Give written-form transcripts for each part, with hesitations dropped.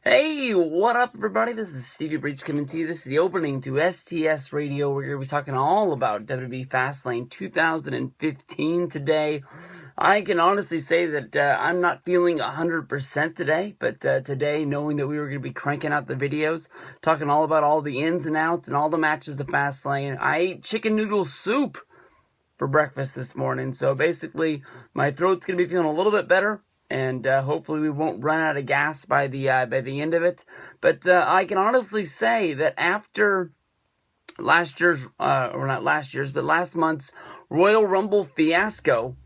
Hey, what up, everybody? This is Stevie Breach coming to you. This is the opening to STS Radio. We're going to be talking all about Wwe Fastlane 2015 today. I can honestly say that I'm not feeling 100% today, but today, knowing that we were going to be cranking out the videos, talking all about all the ins and outs and all the matches of Fastlane, I ate chicken noodle soup for breakfast this morning. So basically, my throat's going to be feeling a little bit better. And hopefully we won't run out of gas by the end of it. But I can honestly say that after last year's, or not last year's, but last month's Royal Rumble fiasco,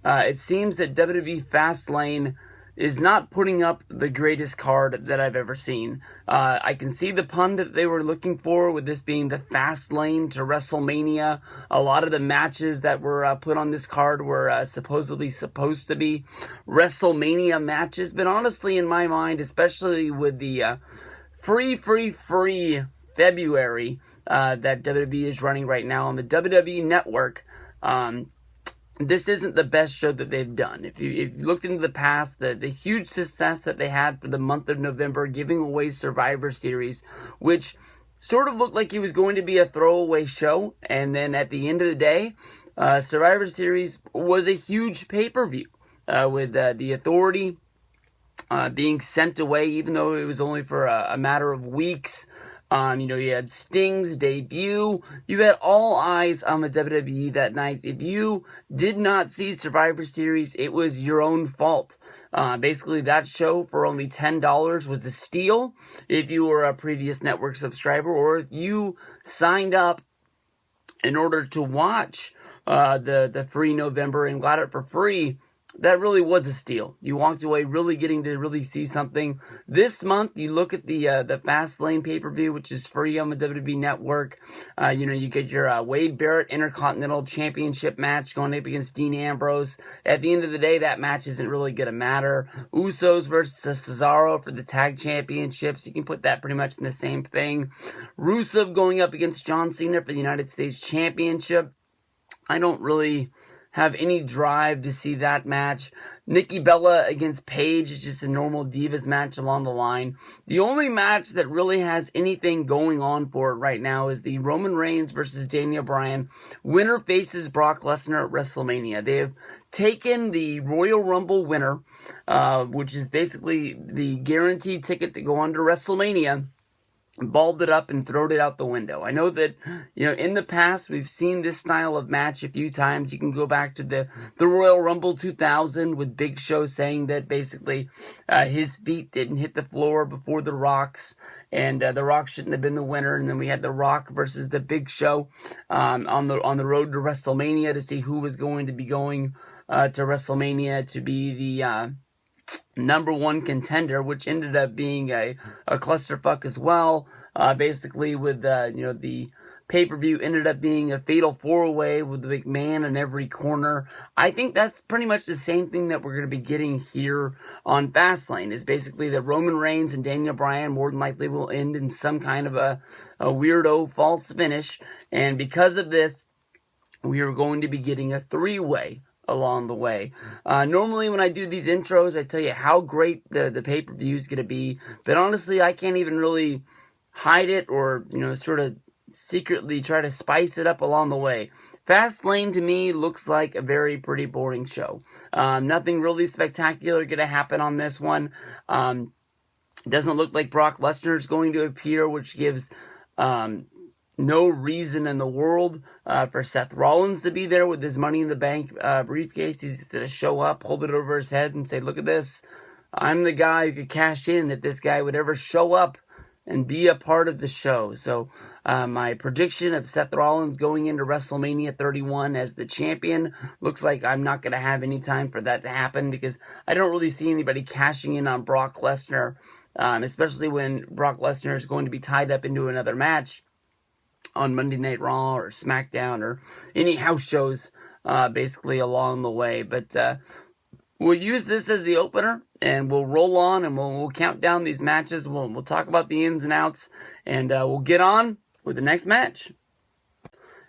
it seems that WWE Fastlane is not putting up the greatest card that I've ever seen. I can see the pun that they were looking for with this being the fast lane to WrestleMania. A lot of the matches that were put on this card were supposedly supposed to be WrestleMania matches. But honestly, in my mind, especially with the free February that WWE is running right now on the WWE Network, this isn't the best show that they've done. If you looked into the past, the huge success that they had for the month of November, giving away Survivor Series, which sort of looked like it was going to be a throwaway show, and then at the end of the day, Survivor Series was a huge pay-per-view, with the Authority being sent away, even though it was only for a matter of weeks. You had Sting's debut. You had all eyes on the WWE that night. If you did not see Survivor Series, it was your own fault. Basically, that show for only $10 was a steal if you were a previous network subscriber, or if you signed up in order to watch the free November and got it for free. That really was a steal. You walked away really getting to really see something. This month, you look at the Fastlane pay-per-view, which is free on the WWE Network. You get your Wade Barrett Intercontinental Championship match going up against Dean Ambrose. At the end of the day, that match isn't really going to matter. Usos versus Cesaro for the Tag Championships. You can put that pretty much in the same thing. Rusev going up against John Cena for the United States Championship. I don't really have any drive to see that match. Nikki Bella against Paige is just a normal Divas match along the line. The only match that really has anything going on for it right now is the Roman Reigns versus Daniel Bryan. Winner faces Brock Lesnar at WrestleMania. They have taken the Royal Rumble winner, which is basically the guaranteed ticket to go on to WrestleMania, balled it up and throwed it out the window. I know that, in the past, we've seen this style of match a few times. You can go back to the Royal Rumble 2000 with Big Show saying that basically his feet didn't hit the floor before The Rock's, and The Rock shouldn't have been the winner. And then we had The Rock versus the Big Show on the road to WrestleMania to see who was going to be going to WrestleMania to be the number one contender, which ended up being a clusterfuck as well. Basically, with the pay-per-view ended up being a fatal four-way with McMahon in every corner. I think that's pretty much the same thing that we're going to be getting here on Fastlane. Is basically that Roman Reigns and Daniel Bryan more than likely will end in some kind of a weirdo false finish, and because of this, we are going to be getting a three-way along the way. Normally when I do these intros, I tell you how great the pay-per-view is going to be, but honestly, I can't even really hide it or, sort of secretly try to spice it up along the way. Fastlane to me looks like a very pretty boring show. Nothing really spectacular going to happen on this one. It doesn't look like Brock Lesnar is going to appear, which gives no reason in the world for Seth Rollins to be there with his Money in the Bank briefcase. He's going to show up, hold it over his head, and say, look at this. I'm the guy who could cash in if this guy would ever show up and be a part of the show. So my prediction of Seth Rollins going into WrestleMania 31 as the champion looks like I'm not going to have any time for that to happen, because I don't really see anybody cashing in on Brock Lesnar, especially when Brock Lesnar is going to be tied up into another match on Monday Night Raw or SmackDown or any house shows basically along the way. But we'll use this as the opener, and we'll roll on, and we'll count down these matches. We'll talk about the ins and outs, and we'll get on with the next match.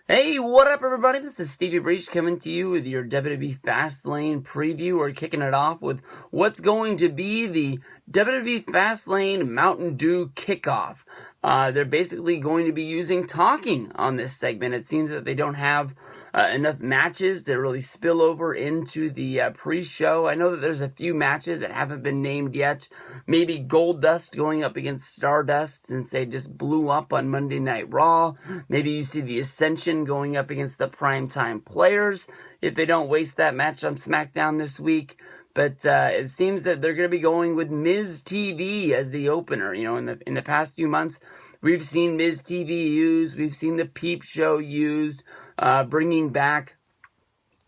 Hey, what up, everybody? This is Stevie Breach coming to you with your WWE Fastlane preview. We're kicking it off with what's going to be the WWE Fastlane Mountain Dew Kickoff. They're basically going to be using talking on this segment. It seems that they don't have enough matches to really spill over into the pre-show. I know that there's a few matches that haven't been named yet. Maybe Goldust going up against Stardust since they just blew up on Monday Night Raw. Maybe you see the Ascension going up against the Primetime Players if they don't waste that match on SmackDown this week. But it seems that they're going to be going with Miz TV as the opener. You know, in the past few months, we've seen Miz TV used. We've seen the Peep Show used, bringing back,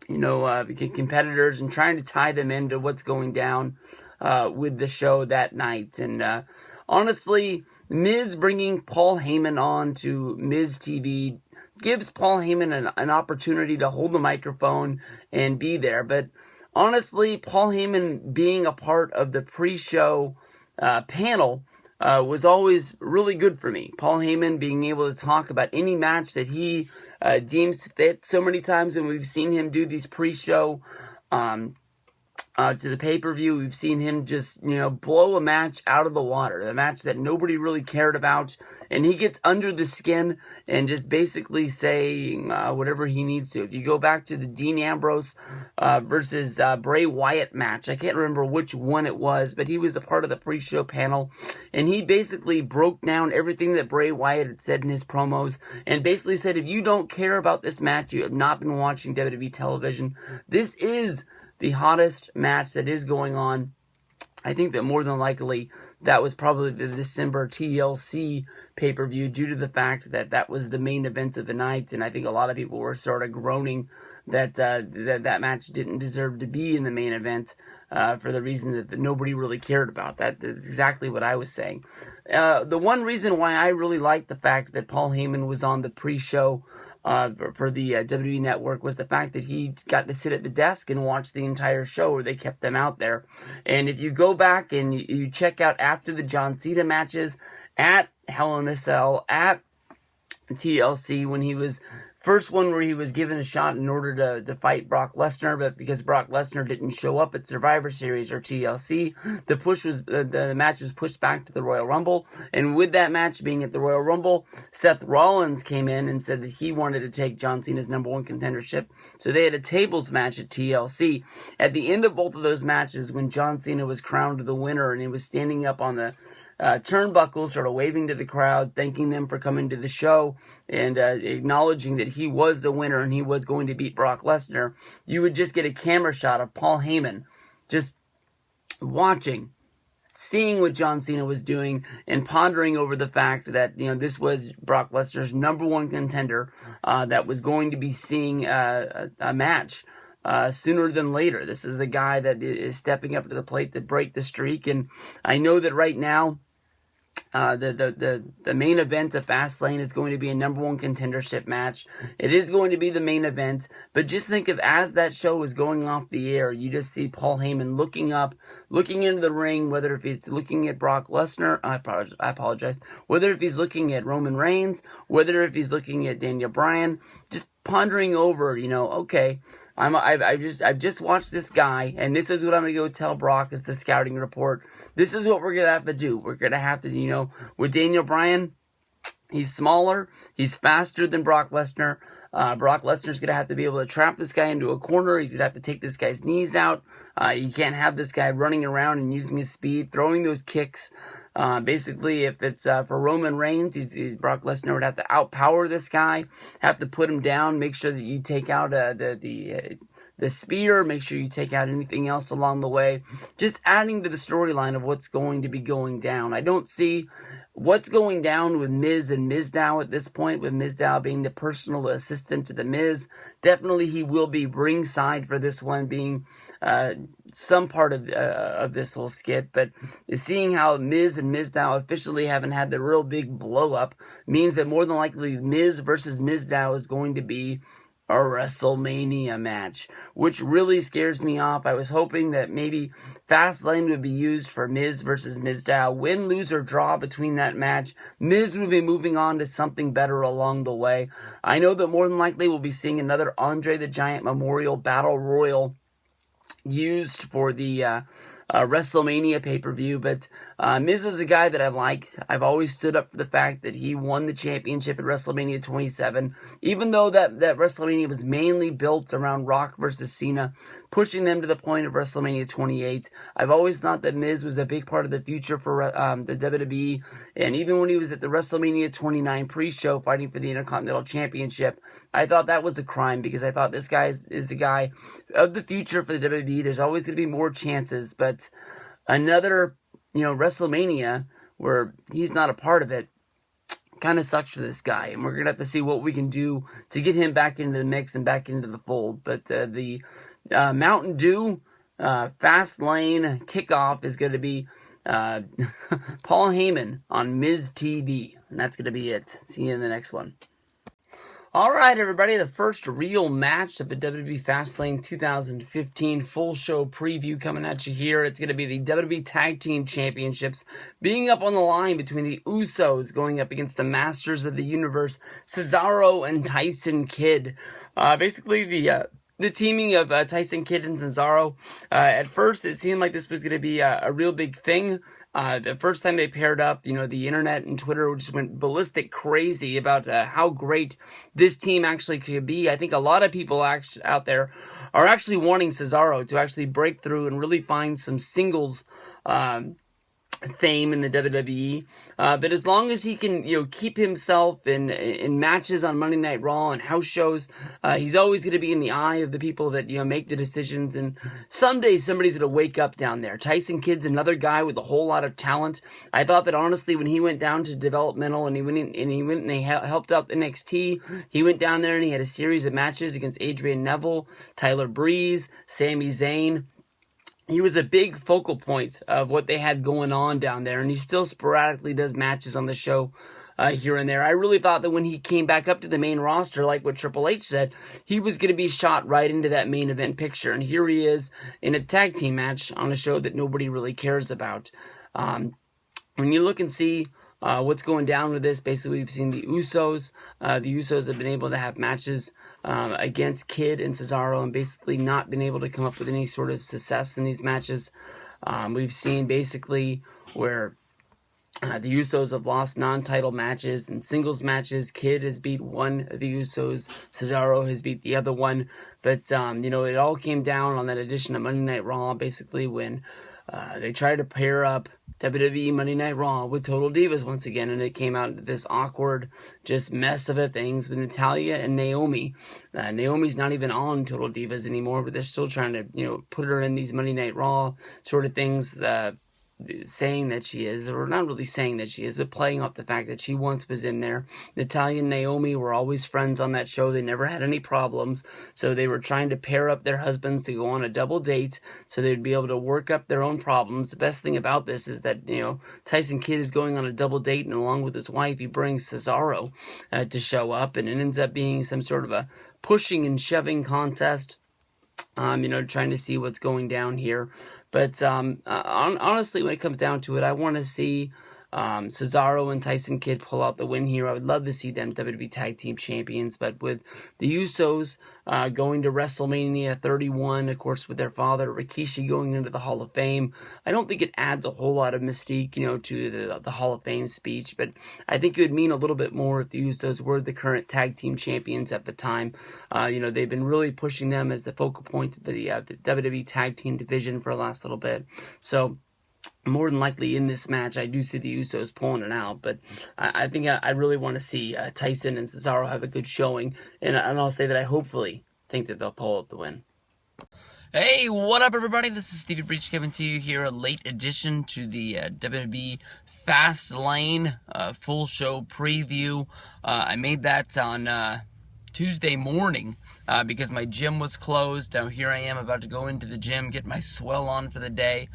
competitors and trying to tie them into what's going down with the show that night. And honestly, Miz bringing Paul Heyman on to Miz TV gives Paul Heyman an opportunity to hold the microphone and be there. But honestly, Paul Heyman being a part of the pre-show panel was always really good for me. Paul Heyman being able to talk about any match that he deems fit. So many times when we've seen him do these pre-show to the pay-per-view, we've seen him just, blow a match out of the water. The match that nobody really cared about. And he gets under the skin and just basically saying whatever he needs to. If you go back to the Dean Ambrose versus Bray Wyatt match, I can't remember which one it was, but he was a part of the pre-show panel. And he basically broke down everything that Bray Wyatt had said in his promos. And basically said, if you don't care about this match, you have not been watching WWE television. This is the hottest match that is going on. I think that more than likely that was probably the December TLC pay-per-view due to the fact that that was the main event of the night, and I think a lot of people were sort of groaning that that match didn't deserve to be in the main event for the reason that nobody really cared about. That's exactly what I was saying. The one reason why I really liked the fact that Paul Heyman was on the pre-show for the WWE Network was the fact that he got to sit at the desk and watch the entire show where they kept them out there. And if you go back and you check out after the John Cena matches at Hell in a Cell, at TLC, when he was first one where he was given a shot in order to fight Brock Lesnar, but because Brock Lesnar didn't show up at Survivor Series or TLC, the match was pushed back to the Royal Rumble. And with that match being at the Royal Rumble, Seth Rollins came in and said that he wanted to take John Cena's number one contendership. So they had a tables match at TLC. At the end of both of those matches, when John Cena was crowned the winner and he was standing up on the turnbuckles, sort of waving to the crowd, thanking them for coming to the show, and acknowledging that he was the winner and he was going to beat Brock Lesnar, you would just get a camera shot of Paul Heyman just watching, seeing what John Cena was doing, and pondering over the fact that, this was Brock Lesnar's number one contender that was going to be seeing a match sooner than later. This is the guy that is stepping up to the plate to break the streak, and I know that right now, the main event of Fastlane is going to be a number one contendership match. It is going to be the main event, but just think of as that show is going off the air, you just see Paul Heyman looking up, looking into the ring, whether if he's looking at Brock Lesnar, I apologize, whether if he's looking at Roman Reigns, whether if he's looking at Daniel Bryan, just pondering over, okay, I've just watched this guy, and this is what I'm going to go tell Brock as the scouting report. This is what we're going to have to do. We're going to have to, with Daniel Bryan, he's smaller, he's faster than Brock Lesnar. Brock Lesnar's going to have to be able to trap this guy into a corner. He's going to have to take this guy's knees out. You can't have this guy running around and using his speed, throwing those kicks. Basically, if it's for Roman Reigns, Brock Lesnar would have to outpower this guy, have to put him down, make sure that you take out the spear, make sure you take out anything else along the way. Just adding to the storyline of what's going to be going down. I don't see what's going down with Miz and Mizdow at this point, with Mizdow being the personal assistant to the Miz. Definitely he will be ringside for this one, being some part of this whole skit, but seeing how Miz and Mizdow officially haven't had the real big blow up means that more than likely Miz versus Mizdow is going to be a WrestleMania match, which really scares me off. I was hoping that maybe Fastlane would be used for Miz versus Mizdow. Win, lose, or draw between that match, Miz would be moving on to something better along the way. I know that more than likely we'll be seeing another Andre the Giant Memorial Battle Royal used for the WrestleMania pay-per-view. But Miz is a guy that I liked. I've always stood up for the fact that he won the championship at WrestleMania 27, even though that WrestleMania was mainly built around Rock versus Cena, pushing them to the point of WrestleMania 28. I've always thought that Miz was a big part of the future for the WWE, and even when he was at the WrestleMania 29 pre-show fighting for the Intercontinental Championship, I thought that was a crime, because I thought this guy is the guy of the future for the WWE. There's always going to be more chances, but another, WrestleMania where he's not a part of it kind of sucks for this guy, and we're going to have to see what we can do to get him back into the mix and back into the fold. But the Mountain Dew Fastlane kickoff is going to be Paul Heyman on Miz TV, and that's going to be it. See you in the next one. Alright everybody, the first real match of the WWE Fastlane 2015 full show preview coming at you here. It's going to be the WWE Tag Team Championships being up on the line between the Usos going up against the Masters of the Universe, Cesaro and Tyson Kidd. Basically the teaming of Tyson Kidd and Cesaro, at first it seemed like this was going to be a real big thing. The first time they paired up, the internet and Twitter just went ballistic crazy about how great this team actually could be. I think a lot of people out there are actually wanting Cesaro to actually break through and really find some singles fame in the WWE, but as long as he can, keep himself in matches on Monday Night Raw and house shows, he's always going to be in the eye of the people that make the decisions. And someday somebody's going to wake up down there. Tyson Kidd's another guy with a whole lot of talent. I thought that honestly, when he went down to developmental and he went and he helped out NXT, he went down there and he had a series of matches against Adrian Neville, Tyler Breeze, Sami Zayn. He was a big focal point of what they had going on down there, and he still sporadically does matches on the show here and there. I really thought that when he came back up to the main roster, like what Triple H said, he was going to be shot right into that main event picture, and here he is in a tag team match on a show that nobody really cares about. When you look and see what's going down with this, basically we've seen the Usos. The Usos have been able to have matches against Kidd and Cesaro and basically not been able to come up with any sort of success in these matches. We've seen basically where the Usos have lost non-title matches and singles matches. Kidd has beat one of the Usos. Cesaro has beat the other one. But, it all came down on that edition of Monday Night Raw, basically when they tried to pair up WWE Monday Night Raw with Total Divas once again, and it came out into this awkward just mess of things with Natalya and Naomi. Naomi's not even on Total Divas anymore, but they're still trying to, put her in these Monday Night Raw sort of things, saying that she is, or not really saying that she is, but playing off the fact that she once was in there. Natalya and Naomi were always friends on that show. They never had any problems, so they were trying to pair up their husbands to go on a double date so they'd be able to work up their own problems. The best thing about this is that, Tyson Kidd is going on a double date, and along with his wife, he brings Cesaro to show up, and it ends up being some sort of a pushing and shoving contest, trying to see what's going down here. But honestly, when it comes down to it, I want to see Cesaro and Tyson Kidd pull out the win here. I would love to see them WWE Tag Team Champions. But with the Usos going to WrestleMania 31, of course, with their father, Rikishi, going into the Hall of Fame, I don't think it adds a whole lot of mystique, to the Hall of Fame speech. But I think it would mean a little bit more if the Usos were the current Tag Team Champions at the time. They've been really pushing them as the focal point of the WWE Tag Team division for the last little bit. So more than likely in this match, I do see the Usos pulling it out, but I think I really want to see Tyson and Cesaro have a good showing, and I'll say that I hopefully think that they'll pull out the win. Hey, what up everybody? This is Stevie Breach coming to you here, a late addition to the WWE Fastlane full show preview. I made that on Tuesday morning because my gym was closed. Now here I am about to go into the gym, get my swell on for the day.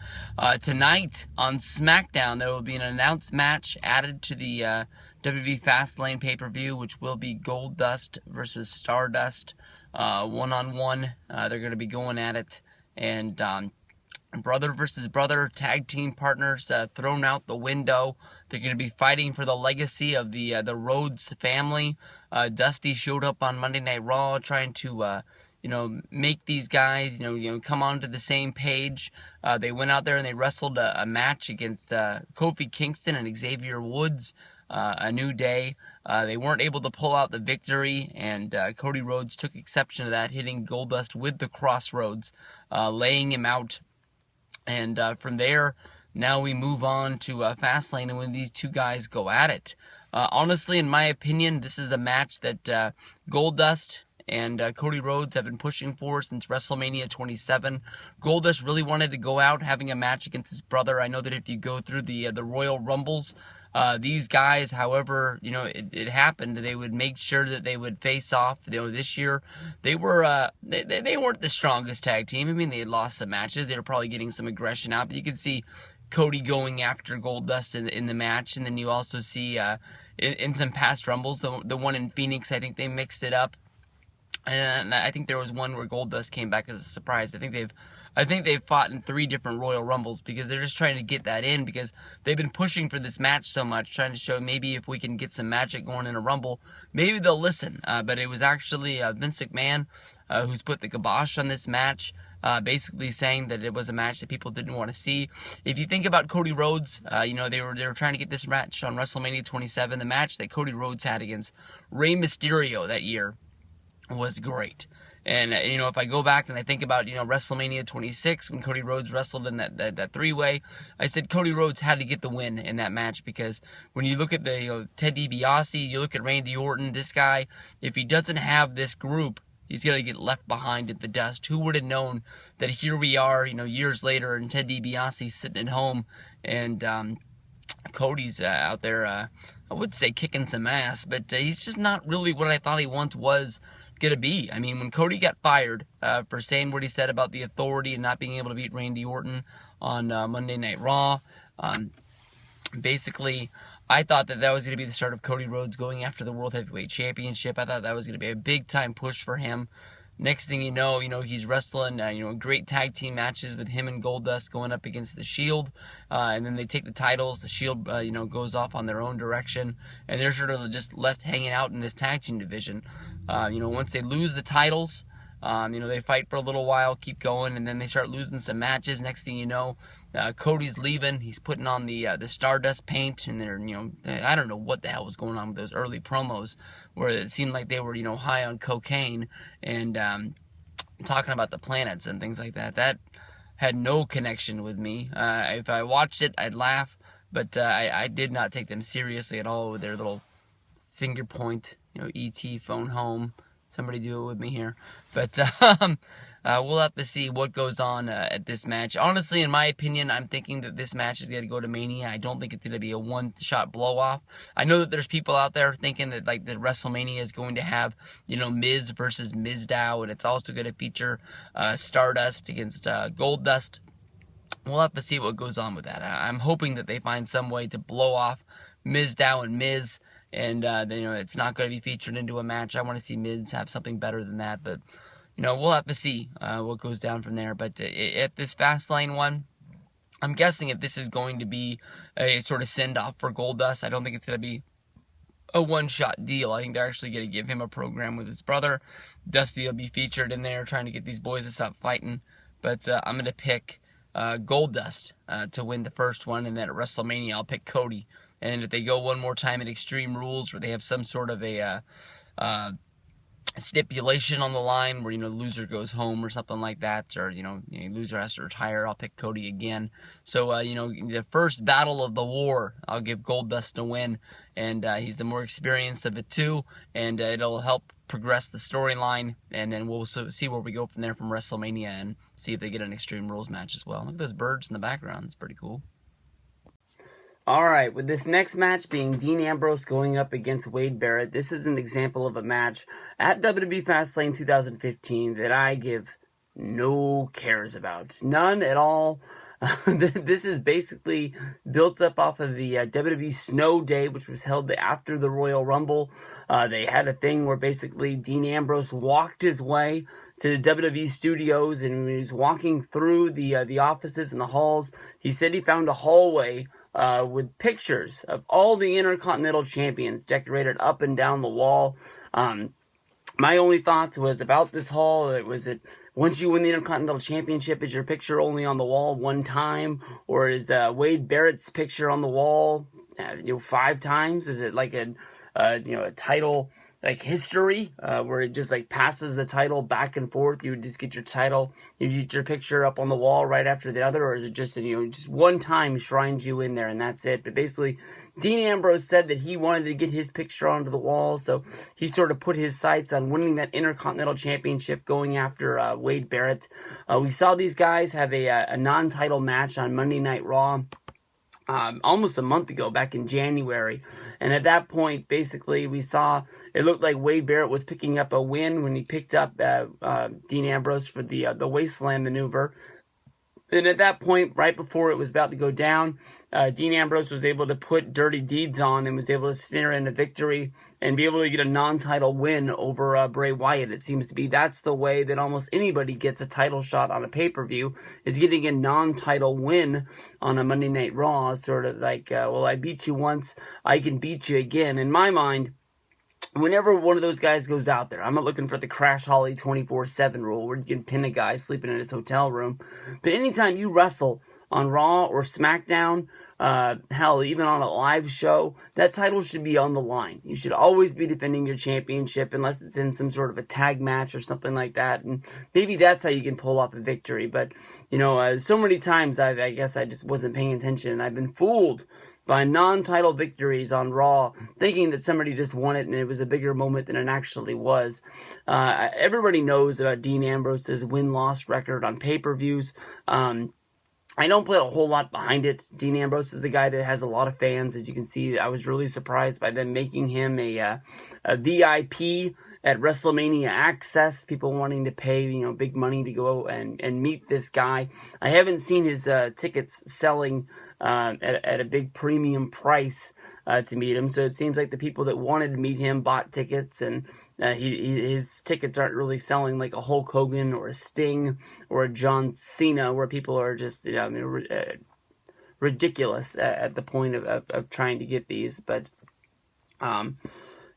Tonight on SmackDown, there will be an announced match added to the WWE Fastlane pay-per-view, which will be Goldust versus Stardust, one-on-one. They're going to be going at it, and brother versus brother, tag team partners thrown out the window. They're going to be fighting for the legacy of the Rhodes family. Dusty showed up on Monday Night Raw trying to, make these guys, come onto the same page. They went out there and they wrestled a match against Kofi Kingston and Xavier Woods, A New Day. They weren't able to pull out the victory, and Cody Rhodes took exception to that, hitting Goldust with the Crossroads, laying him out. And from there, now we move on to Fastlane, and when these two guys go at it. Honestly, in my opinion, this is a match that Goldust and Cody Rhodes have been pushing for since WrestleMania 27. Goldust really wanted to go out having a match against his brother. I know that if you go through the Royal Rumbles, these guys, however, it happened, they would make sure that they would face off. This year, they were they weren't the strongest tag team. I mean, they had lost some matches. They were probably getting some aggression out, but you could see Cody going after Goldust in the match, and then you also see in some past Rumbles, the one in Phoenix, I think they mixed it up. And I think there was one where Goldust came back as a surprise. I think they've fought in 3 different Royal Rumbles because they're just trying to get that in, because they've been pushing for this match so much, trying to show maybe if we can get some magic going in a Rumble, maybe they'll listen. But it was actually Vince McMahon who's put the kibosh on this match, basically saying that it was a match that people didn't want to see. If you think about Cody Rhodes, they were trying to get this match on WrestleMania 27. The match that Cody Rhodes had against Rey Mysterio that year was great. And, if I go back and I think about, WrestleMania 26, when Cody Rhodes wrestled in that three-way, I said Cody Rhodes had to get the win in that match, because when you look at the Ted DiBiase, you look at Randy Orton, this guy, if he doesn't have this group, he's going to get left behind in the dust. Who would have known that here we are, years later, and Ted DiBiase sitting at home, and Cody's out there, I would say kicking some ass, but he's just not really what I thought he once was going to be. I mean, when Cody got fired for saying what he said about the Authority and not being able to beat Randy Orton on Monday Night Raw, basically, I thought that was going to be the start of Cody Rhodes going after the World Heavyweight Championship. I thought that was going to be a big-time push for him. Next thing you know, he's wrestling, great tag team matches with him and Goldust going up against the Shield, and then they take the titles. The Shield, goes off on their own direction, and they're sort of just left hanging out in this tag team division. Once they lose the titles, they fight for a little while, keep going, and then they start losing some matches. Next thing you know, Cody's leaving. He's putting on the Stardust paint, and they're, I don't know what the hell was going on with those early promos where it seemed like they were, high on cocaine and talking about the planets and things like that. That had no connection with me. If I watched it, I'd laugh, but I did not take them seriously at all with their little finger point, E.T. phone home. Somebody do it with me here. But we'll have to see what goes on at this match. Honestly, in my opinion, I'm thinking that this match is going to go to Mania. I don't think it's going to be a one-shot blow-off. I know that there's people out there thinking that that WrestleMania is going to have, Miz versus Mizdow, and it's also going to feature Stardust against Goldust. We'll have to see what goes on with that. I'm hoping that they find some way to blow off Mizdow and Miz, and it's not going to be featured into a match. I want to see Miz have something better than that, but we'll have to see what goes down from there. But at this Fastlane one, I'm guessing if this is going to be a sort of send-off for Goldust, I don't think it's going to be a one-shot deal. I think they're actually going to give him a program with his brother. Dusty will be featured in there, trying to get these boys to stop fighting. But I'm going to pick Goldust to win the first one, and then at WrestleMania, I'll pick Cody. And if they go one more time at Extreme Rules, where they have some sort of a stipulation on the line where, loser goes home or something like that, or, loser has to retire, I'll pick Cody again. So, the first battle of the war, I'll give Goldust a win, and he's the more experienced of the two, and it'll help progress the storyline, and then we'll see where we go from there from WrestleMania, and see if they get an Extreme Rules match as well. Look at those birds in the background. It's pretty cool. Alright, with this next match being Dean Ambrose going up against Wade Barrett, this is an example of a match at WWE Fastlane 2015 that I give no cares about. None at all. This is basically built up off of the WWE Snow Day, which was held after the Royal Rumble. They had a thing where basically Dean Ambrose walked his way to the WWE studios, and when he was walking through the offices and the halls, he said he found a hallway with pictures of all the Intercontinental Champions decorated up and down the wall. My only thoughts was about this whole, was it once you win the Intercontinental Championship, is your picture only on the wall one time, or is Wade Barrett's picture on the wall 5 times? Is it like a title like history where it just like passes the title back and forth? You would just get your title, you get your picture up on the wall right after the other, or is it just just one time shrines you in there and that's it? But basically, Dean Ambrose said that he wanted to get his picture onto the wall, so he sort of put his sights on winning that Intercontinental Championship, going after Wade Barrett. We saw these guys have a non-title match on Monday Night Raw almost a month ago, back in January. And at that point, basically, we saw it looked like Wade Barrett was picking up a win when he picked up Dean Ambrose for the wasteland maneuver. And at that point, right before it was about to go down, Dean Ambrose was able to put Dirty Deeds on and was able to snare in a victory and be able to get a non-title win over Bray Wyatt. It seems to be that's the way that almost anybody gets a title shot on a pay-per-view, is getting a non-title win on a Monday Night Raw. Sort of like, well, I beat you once, I can beat you again. In my mind, whenever one of those guys goes out there, I'm not looking for the Crash Holly 24/7 rule where you can pin a guy sleeping in his hotel room. But anytime you wrestle on Raw or SmackDown, hell, even on a live show, that title should be on the line. You should always be defending your championship unless it's in some sort of a tag match or something like that. And maybe that's how you can pull off a victory. But, so many times I guess I just wasn't paying attention, and I've been fooled by non-title victories on Raw, thinking that somebody just won it and it was a bigger moment than it actually was. Everybody knows about Dean Ambrose's win-loss record on pay-per-views. I don't put a whole lot behind it. Dean Ambrose is the guy that has a lot of fans. As you can see, I was really surprised by them making him a VIP at WrestleMania Access. People wanting to pay, big money to go and meet this guy. I haven't seen his tickets selling at a big premium price to meet him. So it seems like the people that wanted to meet him bought tickets, and his tickets aren't really selling like a Hulk Hogan or a Sting or a John Cena, where people are just ridiculous at the point of trying to get these. But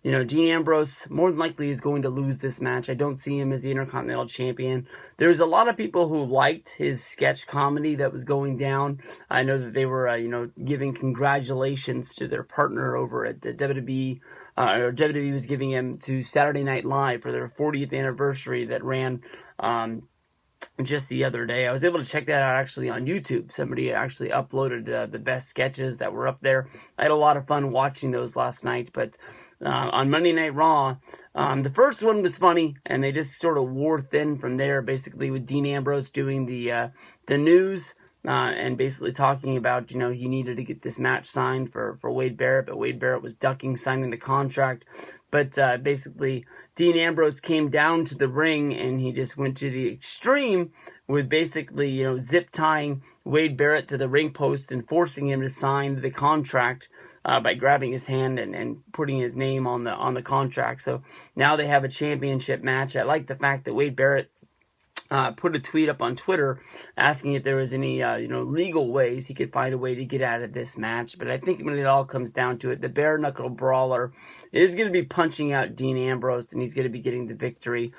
Dean Ambrose more than likely is going to lose this match. I don't see him as the Intercontinental Champion. There's a lot of people who liked his sketch comedy that was going down. I know that they were, giving congratulations to their partner over at WWE. Or WWE was giving him to Saturday Night Live for their 40th anniversary that ran just the other day. I was able to check that out actually on YouTube. Somebody actually uploaded the best sketches that were up there. I had a lot of fun watching those last night, but on Monday Night Raw, the first one was funny, and they just sort of wore thin from there, basically with Dean Ambrose doing the news and basically talking about, he needed to get this match signed for Wade Barrett, but Wade Barrett was ducking signing the contract. But basically, Dean Ambrose came down to the ring, and he just went to the extreme with basically, zip tying Wade Barrett to the ring post and forcing him to sign the contract by grabbing his hand and putting his name on the contract. So now they have a championship match. I like the fact that Wade Barrett put a tweet up on Twitter asking if there was any, legal ways he could find a way to get out of this match. But I think when it all comes down to it, the bare knuckle brawler is going to be punching out Dean Ambrose, and he's going to be getting the victory.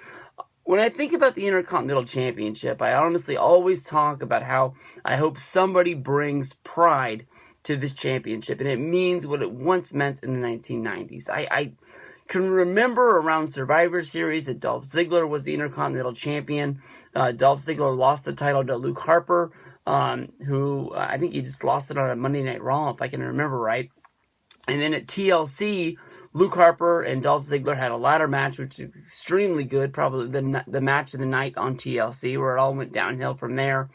When I think about the Intercontinental Championship, I honestly always talk about how I hope somebody brings pride to this championship, and it means what it once meant in the 1990s. I can remember around Survivor Series that Dolph Ziggler was the Intercontinental Champion. Dolph Ziggler lost the title to Luke Harper, who I think he just lost it on a Monday Night Raw, if I can remember right. And then at TLC, Luke Harper and Dolph Ziggler had a ladder match, which is extremely good, probably the match of the night on TLC, where it all went downhill from there.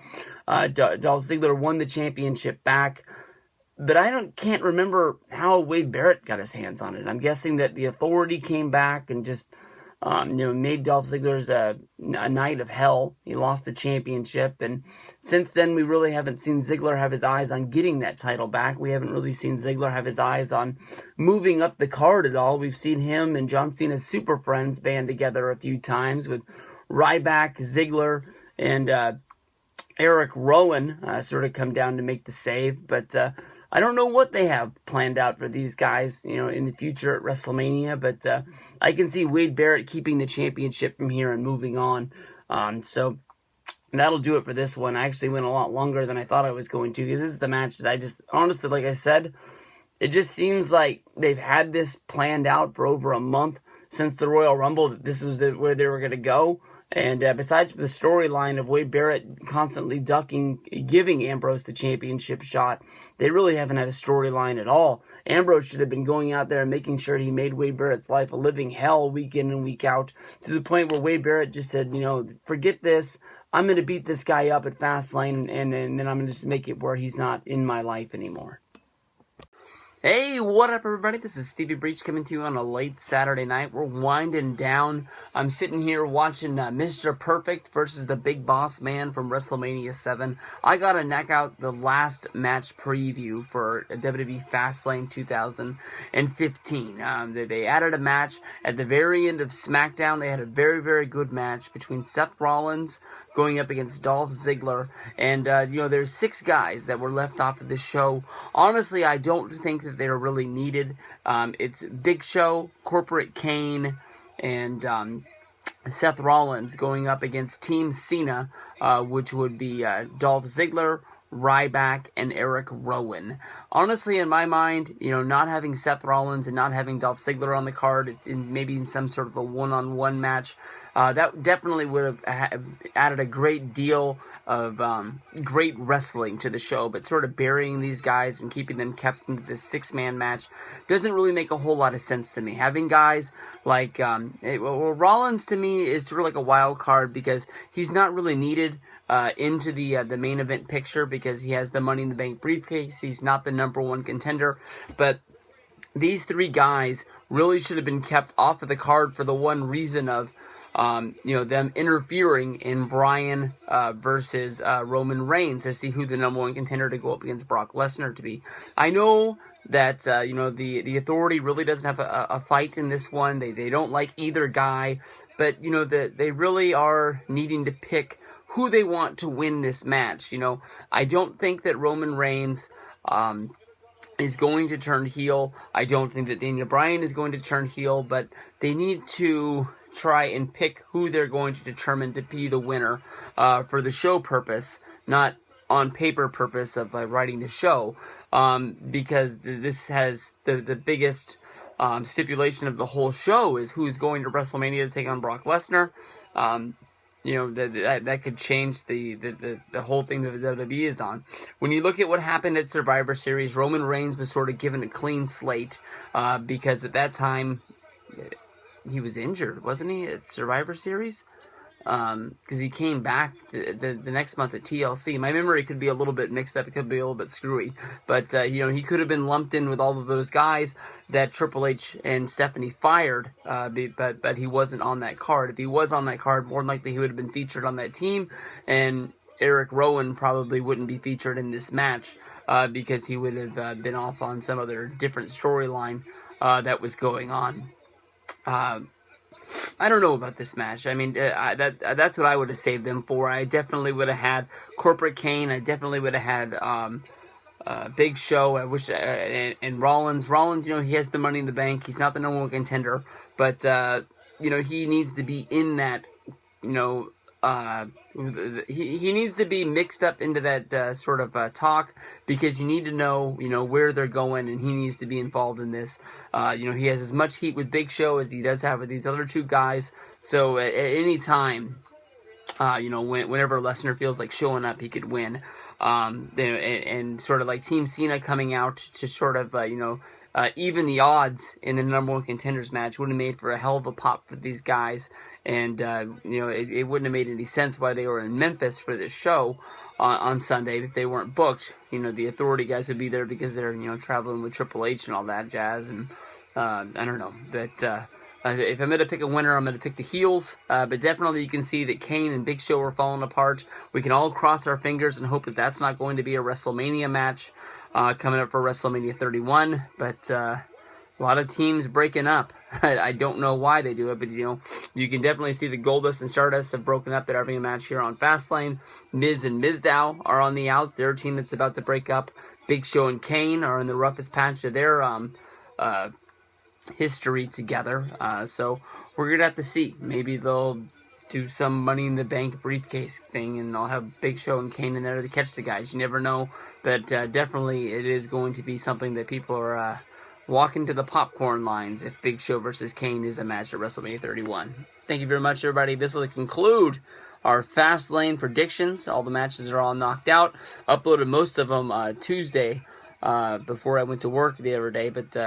Dolph Ziggler won the championship back. But I can't remember how Wade Barrett got his hands on it. I'm guessing that the Authority came back and just, made Dolph Ziggler's a night of hell. He lost the championship, and since then we really haven't seen Ziggler have his eyes on getting that title back. We haven't really seen Ziggler have his eyes on moving up the card at all. We've seen him and John Cena's Super Friends band together a few times with Ryback, Ziggler, and Eric Rowan sort of come down to make the save, but I don't know what they have planned out for these guys, in the future at WrestleMania, but I can see Wade Barrett keeping the championship from here and moving on. So that'll do it for this one. I actually went a lot longer than I thought I was going to, because this is the match that I just, honestly, like I said, it just seems like they've had this planned out for over a month since the Royal Rumble, that this was where they were going to go. And besides the storyline of Wade Barrett constantly giving Ambrose the championship shot, they really haven't had a storyline at all. Ambrose should have been going out there and making sure he made Wade Barrett's life a living hell week in and week out, to the point where Wade Barrett just said, forget this. I'm going to beat this guy up at Fastlane, and then I'm going to just make it where he's not in my life anymore. Hey, what up, everybody? This is Stevie Breach coming to you on a late Saturday night. We're winding down. I'm sitting here watching Mr. Perfect versus the Big Boss Man from WrestleMania 7. I got to knock out the last match preview for WWE Fastlane 2015. They added a match at the very end of SmackDown. They had a very, very good match between Seth Rollins going up against Dolph Ziggler. And, there's 6 guys that were left off of this show. Honestly, I don't think that they're really needed. It's Big Show, Corporate Kane, and Seth Rollins going up against Team Cena, which would be Dolph Ziggler, Ryback, and Eric Rowan. Honestly, in my mind, not having Seth Rollins and not having Dolph Ziggler on the card, maybe in some sort of a one-on-one match, that definitely would have added a great deal of great wrestling to the show, but sort of burying these guys and keeping them kept into this 6-man match doesn't really make a whole lot of sense to me. Having guys like Rollins, to me, is sort of like a wild card, because he's not really needed into the main event picture, because he has the Money in the Bank briefcase. He's not the #1 contender, but these 3 guys really should have been kept off of the card for the one reason of them interfering in Bryan versus Roman Reigns to see who the #1 contender to go up against Brock Lesnar to be. I know that the Authority really doesn't have a fight in this one. They don't like either guy, but they really are needing to pick who they want to win this match. I don't think that Roman Reigns is going to turn heel. I don't think that Daniel Bryan is going to turn heel, but they need to try and pick who they're going to determine to be the winner for the show purpose, not on paper purpose of writing the show, because this has the biggest stipulation of the whole show is who's going to WrestleMania to take on Brock Lesnar. That could change the whole thing that the WWE is on. When you look at what happened at Survivor Series, Roman Reigns was sort of given a clean slate because at that time he was injured, wasn't he, at Survivor Series? Because he came back the next month at TLC. My memory could be a little bit mixed up. It could be a little bit screwy. But, he could have been lumped in with all of those guys that Triple H and Stephanie fired, but he wasn't on that card. If he was on that card, more than likely he would have been featured on that team, and Eric Rowan probably wouldn't be featured in this match because he would have been off on some other different storyline that was going on. I don't know about this match. I mean, that's what I would have saved them for. I definitely would have had Corporate Kane. I definitely would have had Big Show. I wish and Rollins. Rollins, he has the Money in the Bank. He's not the #1 contender, but he needs to be in that. He needs to be mixed up into that sort of talk, because you need to know, where they're going, and he needs to be involved in this. He has as much heat with Big Show as he does have with these other 2 guys. So at any time, whenever Lesnar feels like showing up, he could win. And sort of like Team Cena coming out to sort of, even the odds in the #1 contenders match would have made for a hell of a pop for these guys. And, it wouldn't have made any sense why they were in Memphis for this show on Sunday if they weren't booked. The Authority guys would be there because they're, traveling with Triple H and all that jazz. And I don't know. But if I'm going to pick a winner, I'm going to pick the heels. But definitely you can see that Kane and Big Show are falling apart. We can all cross our fingers and hope that that's not going to be a WrestleMania match coming up for WrestleMania 31. But a lot of teams breaking up. I don't know why they do it, but you can definitely see the Goldust and Stardust have broken up. They're having a match here on Fastlane. Miz and Mizdow are on the outs. They're a team that's about to break up. Big Show and Kane are in the roughest patch of their history together. So we're gonna have to see. Maybe they'll do some Money in the Bank briefcase thing, and I'll have Big Show and Kane in there to catch the guys. You never know, but definitely it is going to be something that people are walking to the popcorn lines if Big Show versus Kane is a match at WrestleMania 31. Thank you very much, everybody. This will conclude our Fastlane predictions. All the matches are all knocked out. Uploaded most of them Tuesday before I went to work the other day, but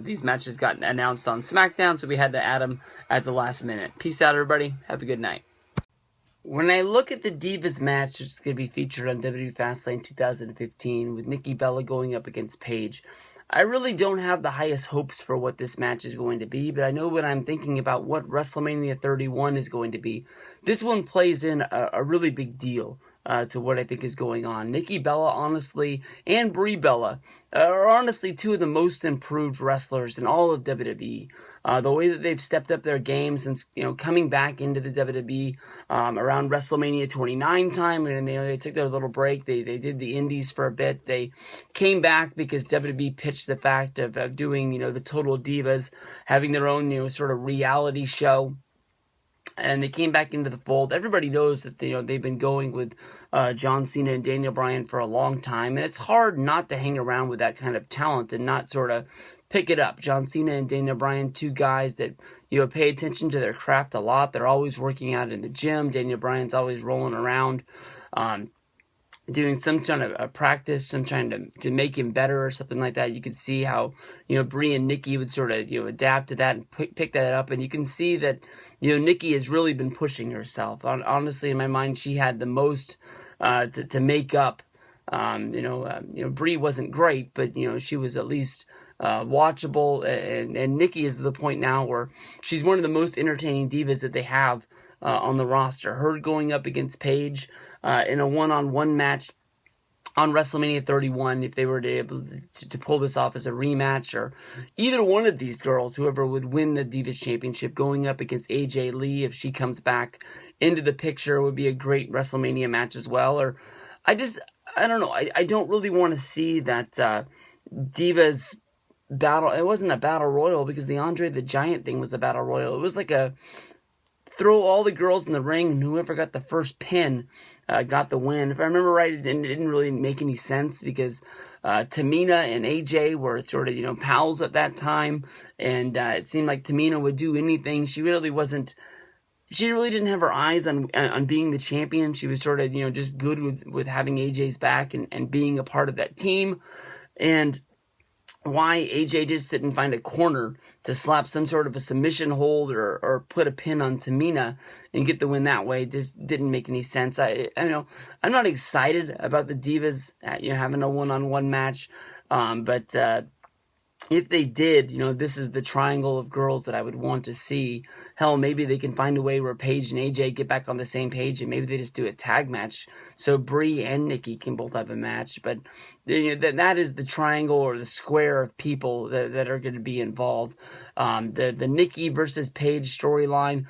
these matches got announced on SmackDown, so we had to add them at the last minute. Peace out, everybody. Have a good night. When I look at the Divas match, which is going to be featured on WWE Fastlane 2015 with Nikki Bella going up against Paige, I really don't have the highest hopes for what this match is going to be, but I know when I'm thinking about what WrestleMania 31 is going to be, this one plays in a really big deal to what I think is going on. Nikki Bella, honestly, and Brie Bella are honestly two of the most improved wrestlers in all of WWE. The way that they've stepped up their game since coming back into the WWE around WrestleMania 29 time, and they took their little break. They did the Indies for a bit. They came back because WWE pitched the fact of doing the Total Divas, having their own sort of reality show. And they came back into the fold. Everybody knows that they've been going with John Cena and Daniel Bryan for a long time, and it's hard not to hang around with that kind of talent and not sort of pick it up. John Cena and Daniel Bryan, two guys that pay attention to their craft a lot. They're always working out in the gym. Daniel Bryan's always rolling around, doing some kind of practice, some trying to make him better or something like that. You could see how Brie and Nikki would sort of adapt to that and pick that up, and you can see that Nikki has really been pushing herself. Honestly, in my mind, she had the most to make up. Brie wasn't great, but she was at least watchable, and Nikki is to the point now where she's one of the most entertaining divas that they have on the roster. Her going up against Paige in a one-on-one match on WrestleMania 31, if they were to be able to pull this off as a rematch, or either one of these girls, whoever would win the Divas Championship, going up against AJ Lee, if she comes back into the picture, would be a great WrestleMania match as well. Or I don't know, I don't really want to see that Divas battle. It wasn't a battle royal, because the Andre the Giant thing was a battle royal. It was like a throw all the girls in the ring, and whoever got the first pin got the win. If I remember right, it didn't really make any sense, because Tamina and AJ were sort of pals at that time, and it seemed like Tamina would do anything. She really didn't have her eyes on being the champion. She was sort of just good with having AJ's back and being a part of that team. And why AJ just didn't find a corner to slap some sort of a submission hold or put a pin on Tamina and get the win that way just didn't make any sense. I know I'm not excited about the Divas having a one-on-one match, but if they did, this is the triangle of girls that I would want to see. Hell, maybe they can find a way where Paige and AJ get back on the same page, and maybe they just do a tag match so Brie and Nikki can both have a match. But that is the triangle or the square of people that are going to be involved. The Nikki versus Paige storyline.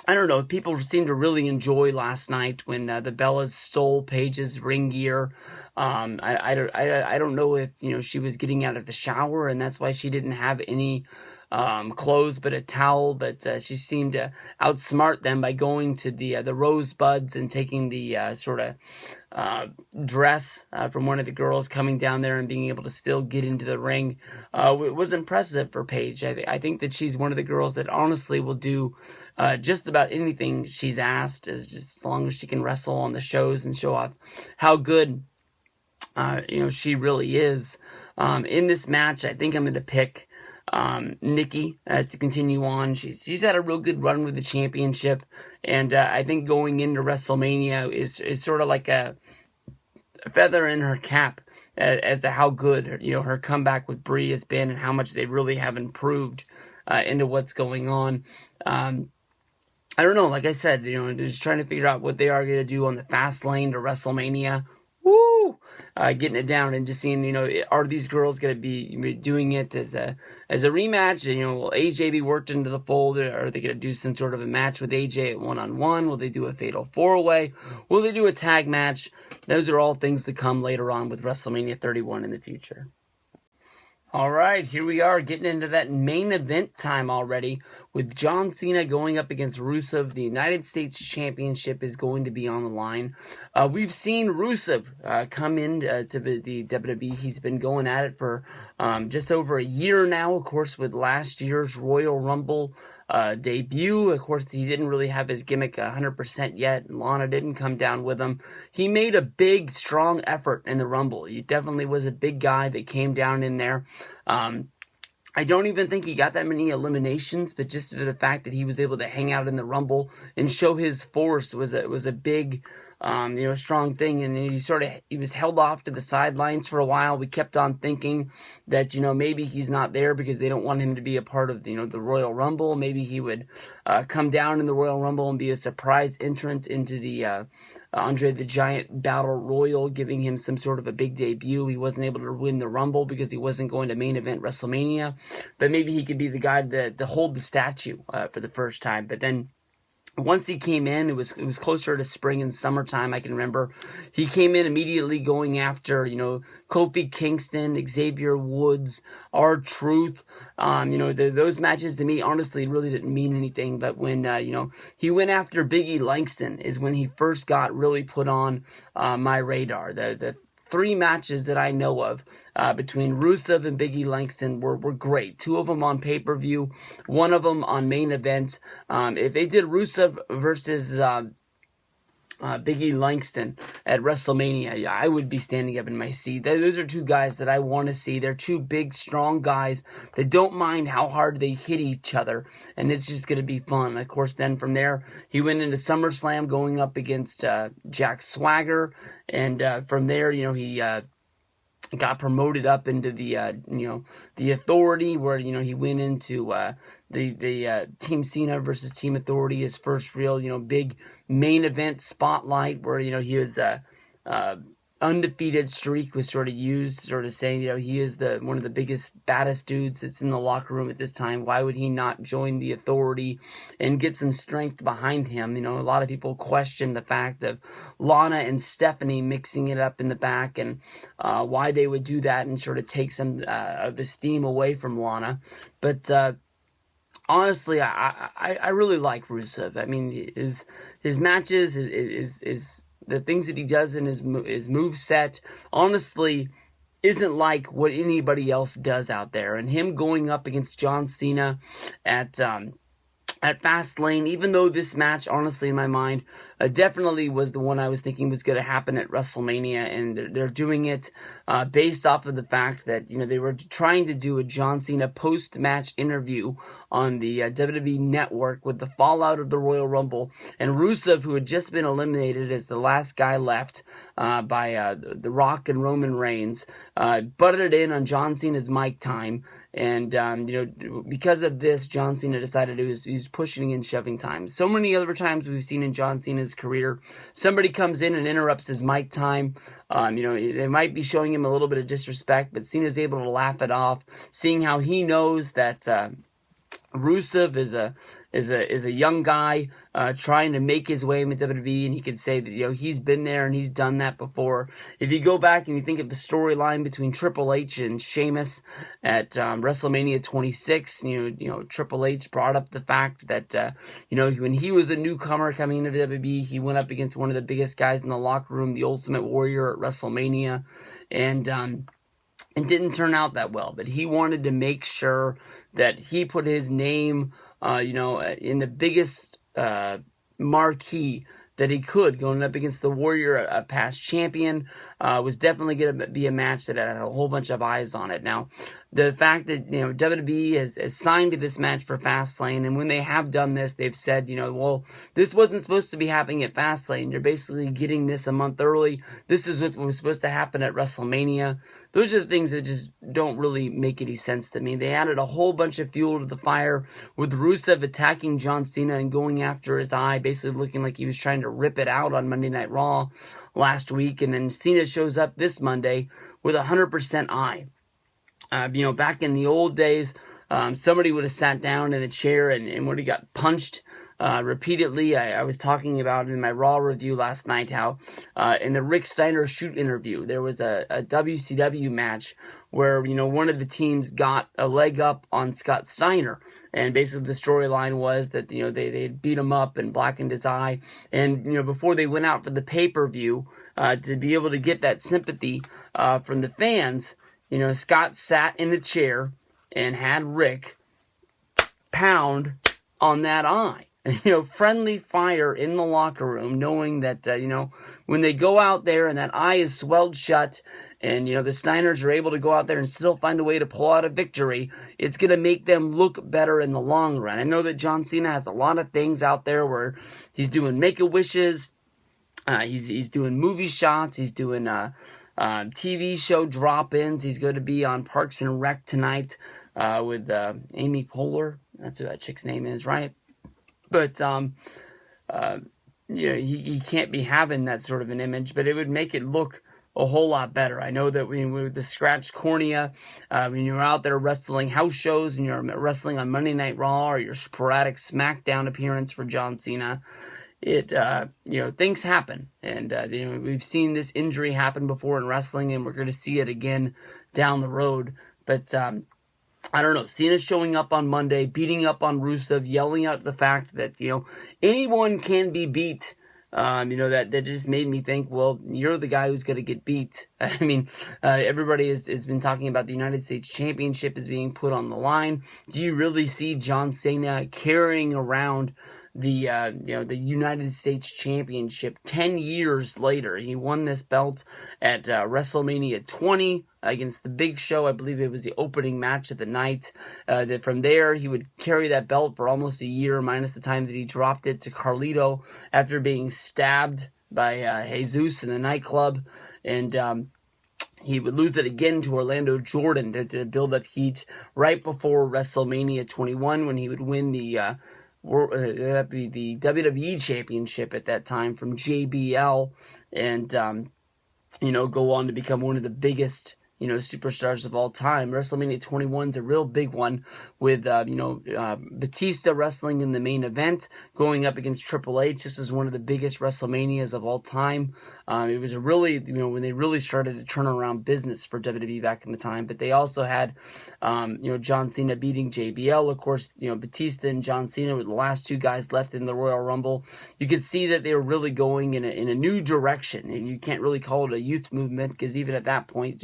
I don't know. People seemed to really enjoy last night when the Bellas stole Paige's ring gear. I don't know if she was getting out of the shower and that's why she didn't have any clothes but a towel. But she seemed to outsmart them by going to the rosebuds and taking the sort of dress from one of the girls, coming down there and being able to still get into the ring. It was impressive for Paige. I think that she's one of the girls that honestly will do just about anything she's asked, as long as she can wrestle on the shows and show off how good she really is. In this match, I think I'm going to pick Nikki to continue on. She's had a real good run with the championship, and I think going into WrestleMania is sort of like a feather in her cap as to how good her comeback with Brie has been and how much they really have improved into what's going on. I don't know, like I said, just trying to figure out what they are going to do on the fast lane to WrestleMania. woo, getting it down and just seeing, are these girls going to be doing it as a rematch? Will AJ be worked into the fold? Are they going to do some sort of a match with AJ at one-on-one? Will they do a fatal 4-way? Will they do a tag match? Those are all things to come later on with WrestleMania 31 in the future. All right, here we are getting into that main event time already with John Cena going up against Rusev. The United States Championship is going to be on the line. We've seen Rusev come in to the WWE. He's been going at it for just over a year now, of course, with last year's Royal Rumble debut. Of course, he didn't really have his gimmick 100% yet. Lana didn't come down with him. He made a big, strong effort in the Rumble. He definitely was a big guy that came down in there. I don't even think he got that many eliminations, but just for the fact that he was able to hang out in the Rumble and show his force was a big, strong thing. And he was held off to the sidelines for a while. We kept on thinking that, maybe he's not there because they don't want him to be a part of, the Royal Rumble. Maybe he would come down in the Royal Rumble and be a surprise entrant into the Andre the Giant Battle Royal, giving him some sort of a big debut. He wasn't able to win the Rumble because he wasn't going to main event WrestleMania, but maybe he could be the guy to hold the statue for the first time. But then once he came in, it was closer to spring and summertime, I can remember. He came in immediately going after, Kofi Kingston, Xavier Woods, R-Truth. Those matches to me, honestly, really didn't mean anything. But when, he went after Biggie Langston is when he first got really put on my radar. The 3 matches that I know of between Rusev and Biggie Langston were great. 2 of them on pay-per-view, 1 of them on main event. If they did Rusev versus Biggie Langston at WrestleMania, I would be standing up in my seat. Those are 2 guys that I want to see. They're 2 big, strong guys that don't mind how hard they hit each other, and it's just going to be fun. Of course, then from there, he went into SummerSlam going up against Jack Swagger, and from there, he got promoted up into the Authority, where he went into the Team Cena versus Team Authority, his first real big main event spotlight, where he was undefeated streak was sort of used, sort of saying, he is one of the biggest, baddest dudes that's in the locker room at this time. Why would he not join the Authority and get some strength behind him? A lot of people question the fact of Lana and Stephanie mixing it up in the back, and why they would do that and sort of take some of the steam away from Lana. But honestly, I really like Rusev. I mean, his matches, is the things that he does in his moveset, honestly, isn't like what anybody else does out there. And him going up against John Cena at Fastlane, even though this match, honestly, in my mind, definitely was the one I was thinking was going to happen at WrestleMania, and they're doing it based off of the fact that, they were trying to do a John Cena post-match interview on the WWE Network with the fallout of the Royal Rumble, and Rusev, who had just been eliminated as the last guy left by The Rock and Roman Reigns, butted in on John Cena's mic time, and, because of this, John Cena decided he was pushing and shoving time. So many other times we've seen in John Cena's career, somebody comes in and interrupts his mic time. They might be showing him a little bit of disrespect, but Cena's able to laugh it off, seeing how he knows that Rusev is a young guy trying to make his way in the WWE, and he could say that he's been there and he's done that before. If you go back and you think of the storyline between Triple H and Sheamus at WrestleMania 26, Triple H brought up the fact that when he was a newcomer coming into WWE, he went up against one of the biggest guys in the locker room, the Ultimate Warrior, at WrestleMania, and it didn't turn out that well, but he wanted to make sure that he put his name, in the biggest marquee that he could, going up against the Warrior, a past champion. Was definitely going to be a match that had a whole bunch of eyes on it. Now, the fact that, WWE has signed to this match for Fastlane, and when they have done this, they've said, well, this wasn't supposed to be happening at Fastlane. You're basically getting this a month early. This is what was supposed to happen at WrestleMania. Those are the things that just don't really make any sense to me. They added a whole bunch of fuel to the fire with Rusev attacking John Cena and going after his eye, basically looking like he was trying to rip it out on Monday Night Raw. last week, and then Cena shows up this Monday with 100% eye. Back in the old days, somebody would have sat down in a chair and would have got punched repeatedly. I was talking about in my Raw review last night how in the Rick Steiner shoot interview, there was a WCW match where, one of the teams got a leg up on Scott Steiner. And basically the storyline was that, they beat him up and blackened his eye. And, before they went out for the pay-per-view, to be able to get that sympathy from the fans, Scott sat in a chair and had Rick pound on that eye. Friendly fire in the locker room, knowing that, when they go out there and that eye is swelled shut and, the Steiners are able to go out there and still find a way to pull out a victory, it's going to make them look better in the long run. I know that John Cena has a lot of things out there where he's doing Make-A-Wishes, he's doing movie shots, he's doing TV show drop-ins. He's going to be on Parks and Rec tonight with Amy Poehler. That's what that chick's name is, right? But he can't be having that sort of an image, but it would make it look a whole lot better. I know that with the scratched cornea, when you're out there wrestling house shows and you're wrestling on Monday Night Raw or your sporadic SmackDown appearance for John Cena, things happen. And, we've seen this injury happen before in wrestling, and we're going to see it again down the road. But, I don't know. Cena's showing up on Monday, beating up on Rusev, yelling out the fact that, anyone can be beat. That just made me think, well, you're the guy who's going to get beat. I mean, everybody has been talking about the United States Championship is being put on the line. Do you really see John Cena carrying around the United States Championship 10 years later? He won this belt at WrestleMania 20 against the Big Show. I believe it was the opening match of the night. That from there, he would carry that belt for almost a year, minus the time that he dropped it to Carlito after being stabbed by Jesus in a nightclub. And he would lose it again to Orlando Jordan to build up heat right before WrestleMania 21, when he would win the that'd be the WWE Championship at that time from JBL, and go on to become one of the biggest superstars of all time. WrestleMania 21 is a real big one with, Batista wrestling in the main event, going up against Triple H. This was one of the biggest WrestleManias of all time. It was a really, when they really started to turn around business for WWE back in the time. But they also had, John Cena beating JBL. Of course, Batista and John Cena were the last two guys left in the Royal Rumble. You could see that they were really going in a new direction. And you can't really call it a youth movement, because even at that point,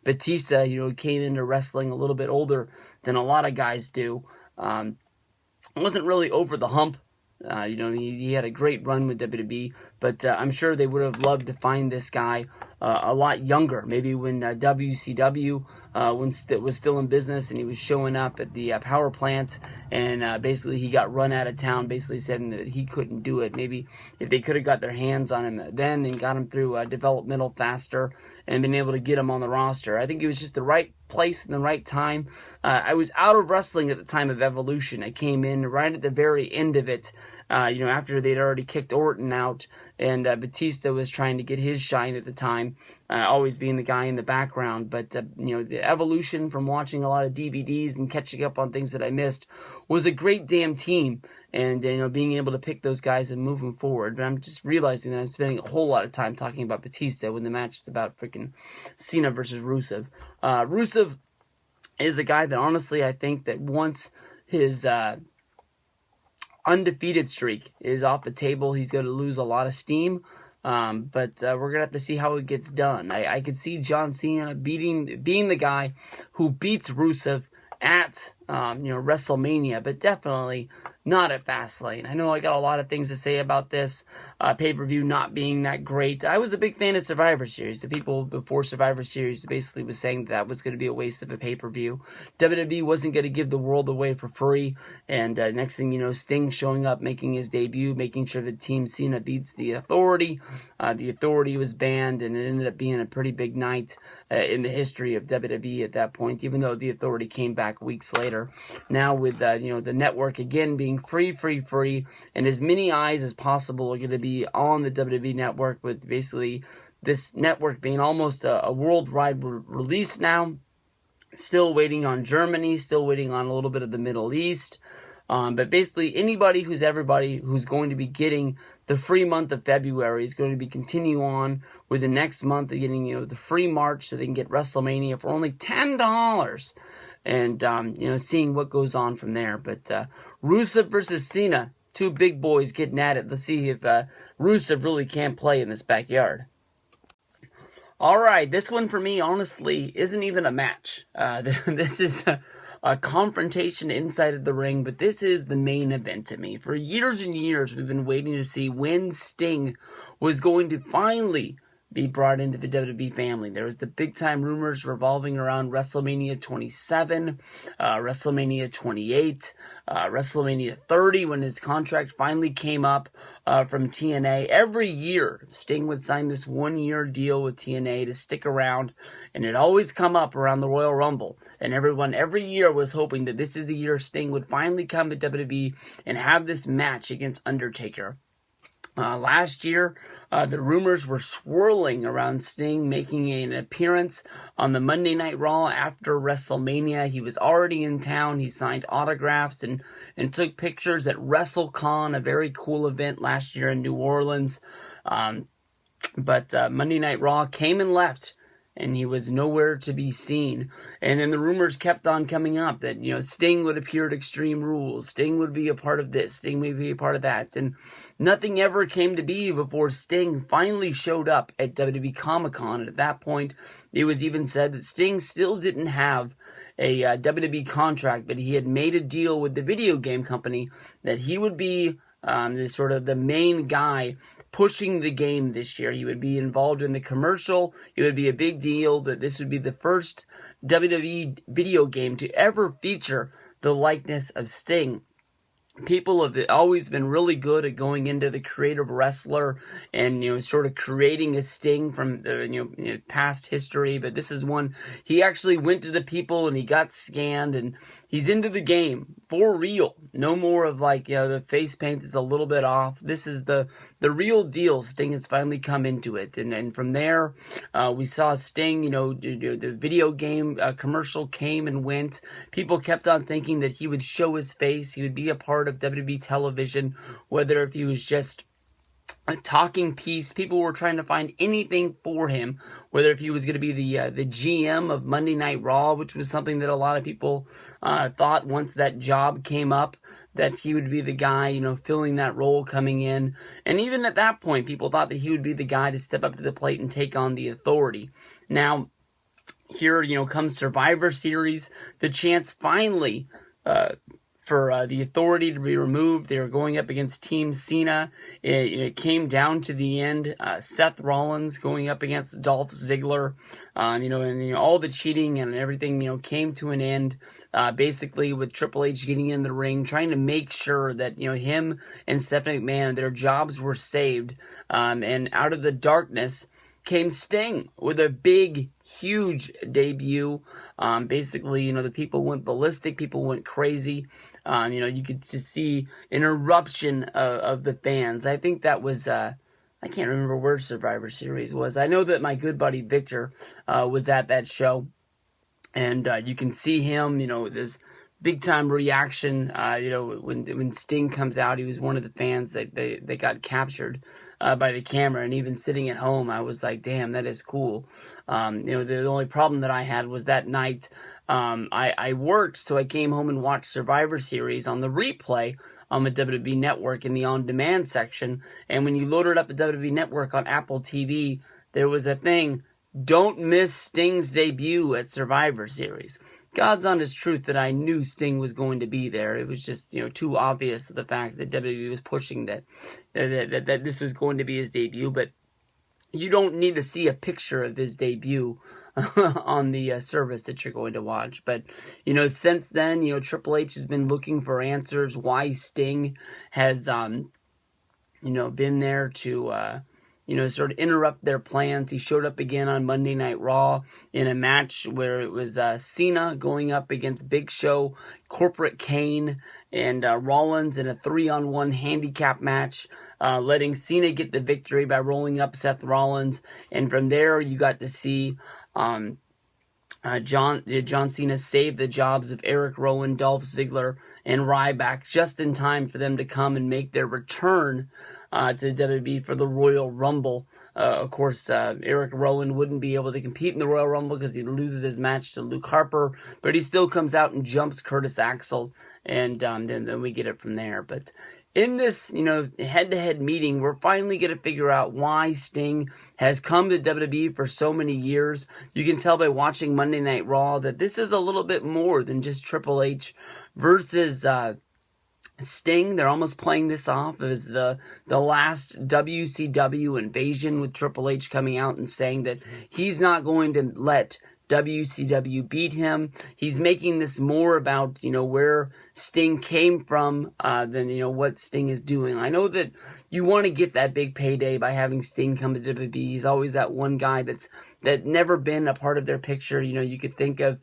Batista, came into wrestling a little bit older than a lot of guys do. Wasn't really over the hump. He had a great run with WWE, but I'm sure they would have loved to find this guy a lot younger. Maybe when WCW was still in business and he was showing up at the power plant, and basically he got run out of town, basically saying that he couldn't do it. Maybe if they could have got their hands on him then and got him through developmental faster and been able to get him on the roster. I think it was just the right place and the right time. I was out of wrestling at the time of Evolution. I came in right at the very end of it, after they'd already kicked Orton out, and Batista was trying to get his shine at the time, always being the guy in the background. But, the Evolution, from watching a lot of DVDs and catching up on things that I missed, was a great damn team. And, being able to pick those guys and move them forward. But I'm just realizing that I'm spending a whole lot of time talking about Batista when the match is about freaking Cena versus Rusev. Rusev is a guy that, honestly, I think that once his undefeated streak is off the table, he's going to lose a lot of steam. But we're going to have to see how it gets done. I could see John Cena being the guy who beats Rusev at WrestleMania, but definitely not at Fastlane. I know I got a lot of things to say about this pay-per-view not being that great. I was a big fan of Survivor Series. The people before Survivor Series basically was saying that was going to be a waste of a pay-per-view. WWE wasn't going to give the world away for free, and next thing you know, Sting showing up, making his debut, making sure that Team Cena beats The Authority. The Authority was banned, and it ended up being a pretty big night in the history of WWE at that point, even though The Authority came back weeks later. year. Now with the network again being free, and as many eyes as possible are going to be on the WWE network, with basically this network being almost a worldwide release now. Still waiting on Germany, still waiting on a little bit of the Middle East. But basically, everybody who's going to be getting the free month of February is going to be continue on with the next month of getting, the free March, so they can get WrestleMania for only $10, and seeing what goes on from there. But Rusev versus Cena, two big boys getting at it. Let's see if Rusev really can play in this backyard. All right, this one for me, honestly, isn't even a match. This is a confrontation inside of the ring, but this is the main event to me. For years and years, we've been waiting to see when Sting was going to finally be brought into the WWE family. There was the big-time rumors revolving around WrestleMania 27, WrestleMania 28, WrestleMania 30, when his contract finally came up from TNA. Every year, Sting would sign this one-year deal with TNA to stick around, and it always come up around the Royal Rumble. And everyone every year was hoping that this is the year Sting would finally come to WWE and have this match against Undertaker. Last year, the rumors were swirling around Sting making an appearance on the Monday Night Raw after WrestleMania. He was already in town. He signed autographs and took pictures at WrestleCon, a very cool event last year in New Orleans. But Monday Night Raw came and left, and he was nowhere to be seen. And then the rumors kept on coming up that, Sting would appear at Extreme Rules. Sting would be a part of this. Sting would be a part of that. And nothing ever came to be before Sting finally showed up at WWE Comic-Con. And at that point, it was even said that Sting still didn't have a WWE contract, but he had made a deal with the video game company that he would be the main guy pushing the game this year. He would be involved in the commercial. It would be a big deal that this would be the first WWE video game to ever feature the likeness of Sting. People have always been really good at going into the creative wrestler and, sort of creating a Sting from the, past history. But this is one, he actually went to the people and he got scanned, and he's into the game for real. No more of the face paint is a little bit off. This is the real deal. Sting has finally come into it. And from there, we saw Sting, the video game commercial came and went. People kept on thinking that he would show his face. He would be a part of WWE television, whether if he was just a talking piece. People were trying to find anything for him, whether if he was going to be the GM of Monday Night Raw, which was something that a lot of people thought once that job came up, that he would be the guy, filling that role coming in. And even at that point, people thought that he would be the guy to step up to the plate and take on the Authority. Now, here, comes Survivor Series, the chance finally for the Authority to be removed. They were going up against Team Cena. It came down to the end. Seth Rollins going up against Dolph Ziggler. And all the cheating and everything, came to an end. Basically with Triple H getting in the ring, trying to make sure that, him and Stephanie McMahon, their jobs were saved. And out of the darkness came Sting with a big, huge debut. Basically, the people went ballistic. People went crazy. You could just see an eruption of the fans. I think that was, I can't remember where Survivor Series was. I know that my good buddy Victor was at that show. And you can see him, this big-time reaction. When Sting comes out, he was one of the fans that they got captured by the camera. And even sitting at home, I was like, damn, that is cool. The only problem that I had was that night I worked, so I came home and watched Survivor Series on the replay on the WWE Network in the on-demand section. And when you loaded up the WWE Network on Apple TV, there was a thing, don't miss Sting's debut at Survivor Series. God's honest truth that I knew Sting was going to be there. It was just, too obvious the fact that WWE was pushing that this was going to be his debut. But you don't need to see a picture of his debut on the service that you're going to watch. But, since then, Triple H has been looking for answers why Sting has, been there to, sort of interrupt their plans. He showed up again on Monday Night Raw in a match where it was Cena going up against Big Show, Corporate Kane, and Rollins in a 3-on-1 handicap match, letting Cena get the victory by rolling up Seth Rollins. And from there, you got to see John Cena saved the jobs of Eric Rowan, Dolph Ziggler, and Ryback just in time for them to come and make their return to WWE for the Royal Rumble. Of course, Eric Rowan wouldn't be able to compete in the Royal Rumble because he loses his match to Luke Harper, but he still comes out and jumps Curtis Axel, and then we get it from there. But in this, head-to-head meeting, we're finally going to figure out why Sting has come to WWE for so many years. You can tell by watching Monday Night Raw that this is a little bit more than just Triple H versus Sting. They're almost playing this off as the last WCW invasion, with Triple H coming out and saying that he's not going to let WCW beat him. He's making this more about, where Sting came from than, what Sting is doing. I know that you want to get that big payday by having Sting come to WWE. He's always that one guy that's never been a part of their picture. You could think of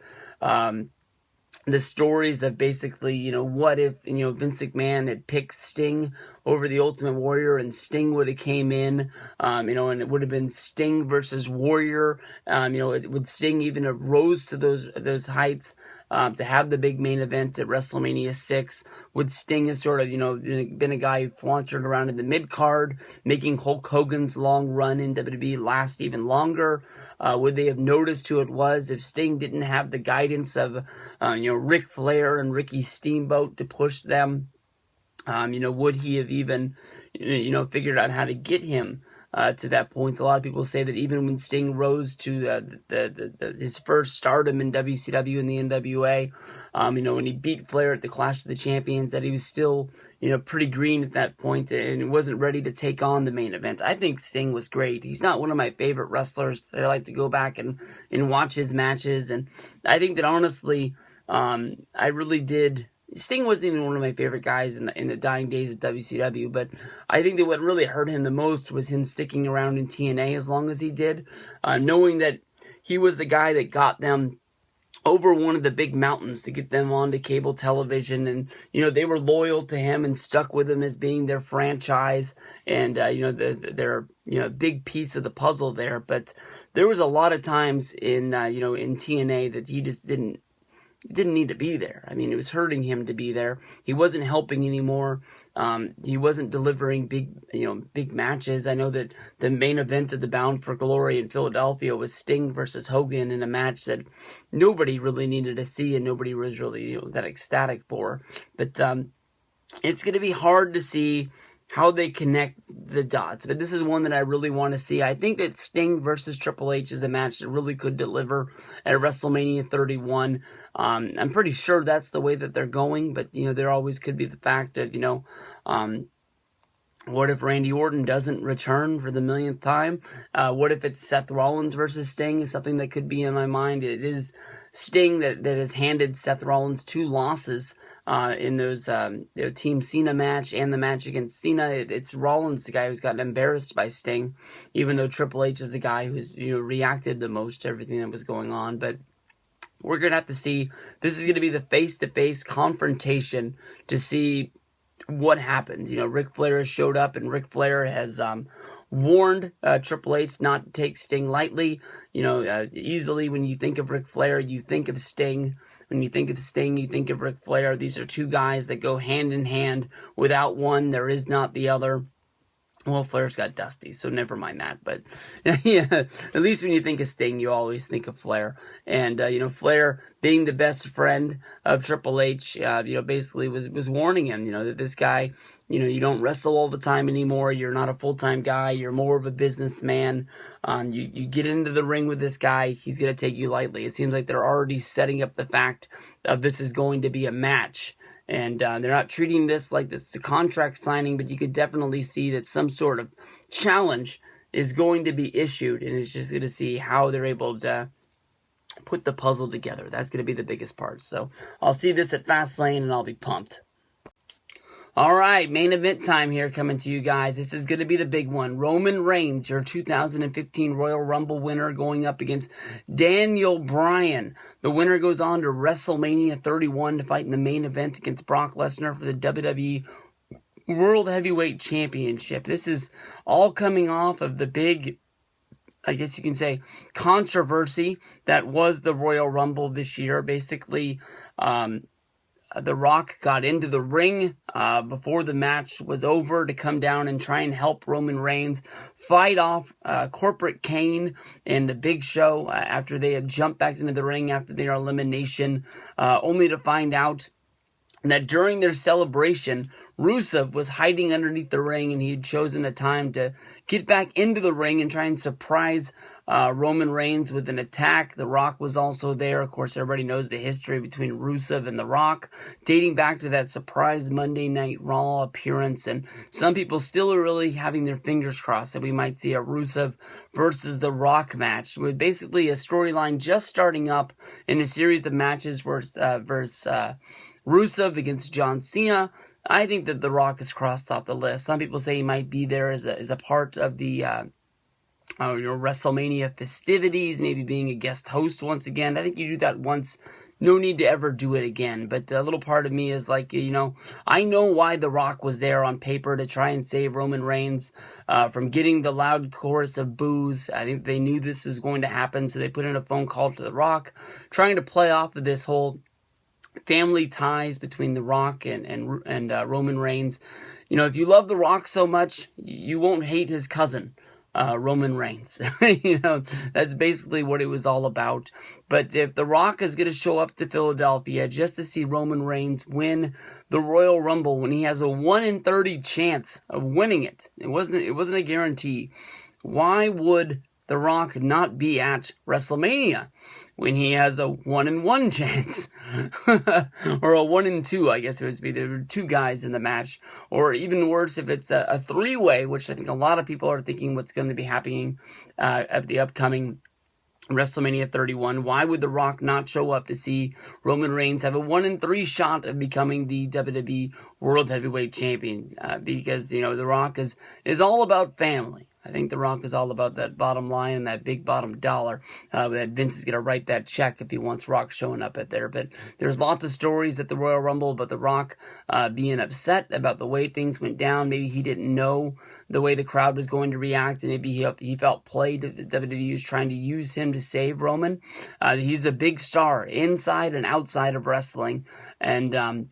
the stories of basically, what if, Vince McMahon had picked Sting over the Ultimate Warrior, and Sting would have came in, and it would have been Sting versus Warrior. Would Sting even have rose to those heights to have the big main event at WrestleMania 6? Would Sting have sort of, been a guy who flaunted around in the mid-card, making Hulk Hogan's long run in WWE last even longer? Would they have noticed who it was if Sting didn't have the guidance of, Ric Flair and Ricky Steamboat to push them? Would he have even, figured out how to get him to that point? A lot of people say that even when Sting rose to his first stardom in WCW and the NWA, when he beat Flair at the Clash of the Champions, that he was still, pretty green at that point and wasn't ready to take on the main event. I think Sting was great. He's not one of my favorite wrestlers. I like to go back and watch his matches, and I think that honestly, I really did. Sting wasn't even one of my favorite guys in the dying days of WCW, but I think that what really hurt him the most was him sticking around in TNA as long as he did, knowing that he was the guy that got them over one of the big mountains to get them onto cable television, and they were loyal to him and stuck with him as being their franchise, and they're a big piece of the puzzle there. But there was a lot of times in in TNA that he just didn't need to be there. I mean, it was hurting him to be there. He wasn't helping anymore. He wasn't delivering big matches. I know that the main event of the Bound for Glory in Philadelphia was Sting versus Hogan in a match that nobody really needed to see and nobody was really that ecstatic for. But it's going to be hard to see how they connect the dots. But this is one that I really want to see. I think that Sting versus Triple H is a match that really could deliver at WrestleMania 31. I'm pretty sure that's the way that they're going, but, there always could be the fact of, what if Randy Orton doesn't return for the millionth time? What if it's Seth Rollins versus Sting is something that could be in my mind. It is Sting that has handed Seth Rollins 2 losses in those Team Cena match and the match against Cena. It's Rollins, the guy who's gotten embarrassed by Sting, even though Triple H is the guy who's reacted the most to everything that was going on. But we're going to have to see. This is going to be the face-to-face confrontation to see what happens. Ric Flair has showed up, and Ric Flair has warned Triple H not to take Sting lightly. Easily when you think of Ric Flair, you think of Sting. When you think of Sting, you think of Ric Flair. These are two guys that go hand in hand. Without one, there is not the other. Well, Flair's got Dusty, so never mind that. But yeah, at least when you think of Sting, you always think of Flair. And Flair being the best friend of Triple H, basically was warning him, that this guy, you don't wrestle all the time anymore. You're not a full-time guy. You're more of a businessman. You get into the ring with this guy, he's going to take you lightly. It seems like they're already setting up the fact of this is going to be a match. And they're not treating this like this is a contract signing, but you could definitely see that some sort of challenge is going to be issued, and it's just going to see how they're able to put the puzzle together. That's going to be the biggest part. So I'll see this at Fastlane, and I'll be pumped. All right, main event time here coming to you guys. This is going to be the big one. Roman Reigns, your 2015 Royal Rumble winner, going up against Daniel Bryan. The winner goes on to WrestleMania 31 to fight in the main event against Brock Lesnar for the WWE World Heavyweight Championship. This is all coming off of the big, I guess you can say, controversy that was the Royal Rumble this year. Basically, The Rock got into the ring before the match was over to come down and try and help Roman Reigns fight off Corporate Kane and the Big Show after they had jumped back into the ring after their elimination, only to find out that during their celebration, Rusev was hiding underneath the ring, and he had chosen a time to get back into the ring and try and surprise Roman Reigns with an attack. The Rock was also there. Of course, everybody knows the history between Rusev and The Rock, dating back to that surprise Monday Night Raw appearance, and some people still are really having their fingers crossed that we might see a Rusev versus The Rock match, with basically a storyline just starting up in a series of matches versus Rusev against John Cena. I think that The Rock is crossed off the list. Some people say he might be there as a part of the WrestleMania festivities, maybe being a guest host once again. I think you do that once, no need to ever do it again. But a little part of me is like, I know why The Rock was there on paper, to try and save Roman Reigns from getting the loud chorus of boos. I think they knew this was going to happen, so they put in a phone call to The Rock, trying to play off of this whole family ties between The Rock and Roman Reigns. If you love The Rock so much, you won't hate his cousin, Roman Reigns. That's basically what it was all about. But if The Rock is going to show up to Philadelphia just to see Roman Reigns win the Royal Rumble when he has a 1 in 30 chance of winning it, it wasn't a guarantee. Why would The Rock not be at WrestleMania when he has a 1 in 1 chance? Or a 1 in 2, I guess it would be. There were two guys in the match. Or even worse, if it's a three-way, which I think a lot of people are thinking what's going to be happening at the upcoming WrestleMania 31. Why would The Rock not show up to see Roman Reigns have a 1 in 3 shot of becoming the WWE World Heavyweight Champion? Because, The Rock is all about family. I think The Rock is all about that bottom line and that big bottom dollar. That Vince is going to write that check if he wants Rock showing up at there. But there's lots of stories at the Royal Rumble about The Rock being upset about the way things went down. Maybe he didn't know the way the crowd was going to react, and maybe he felt played. The WWE was trying to use him to save Roman. He's a big star inside and outside of wrestling, and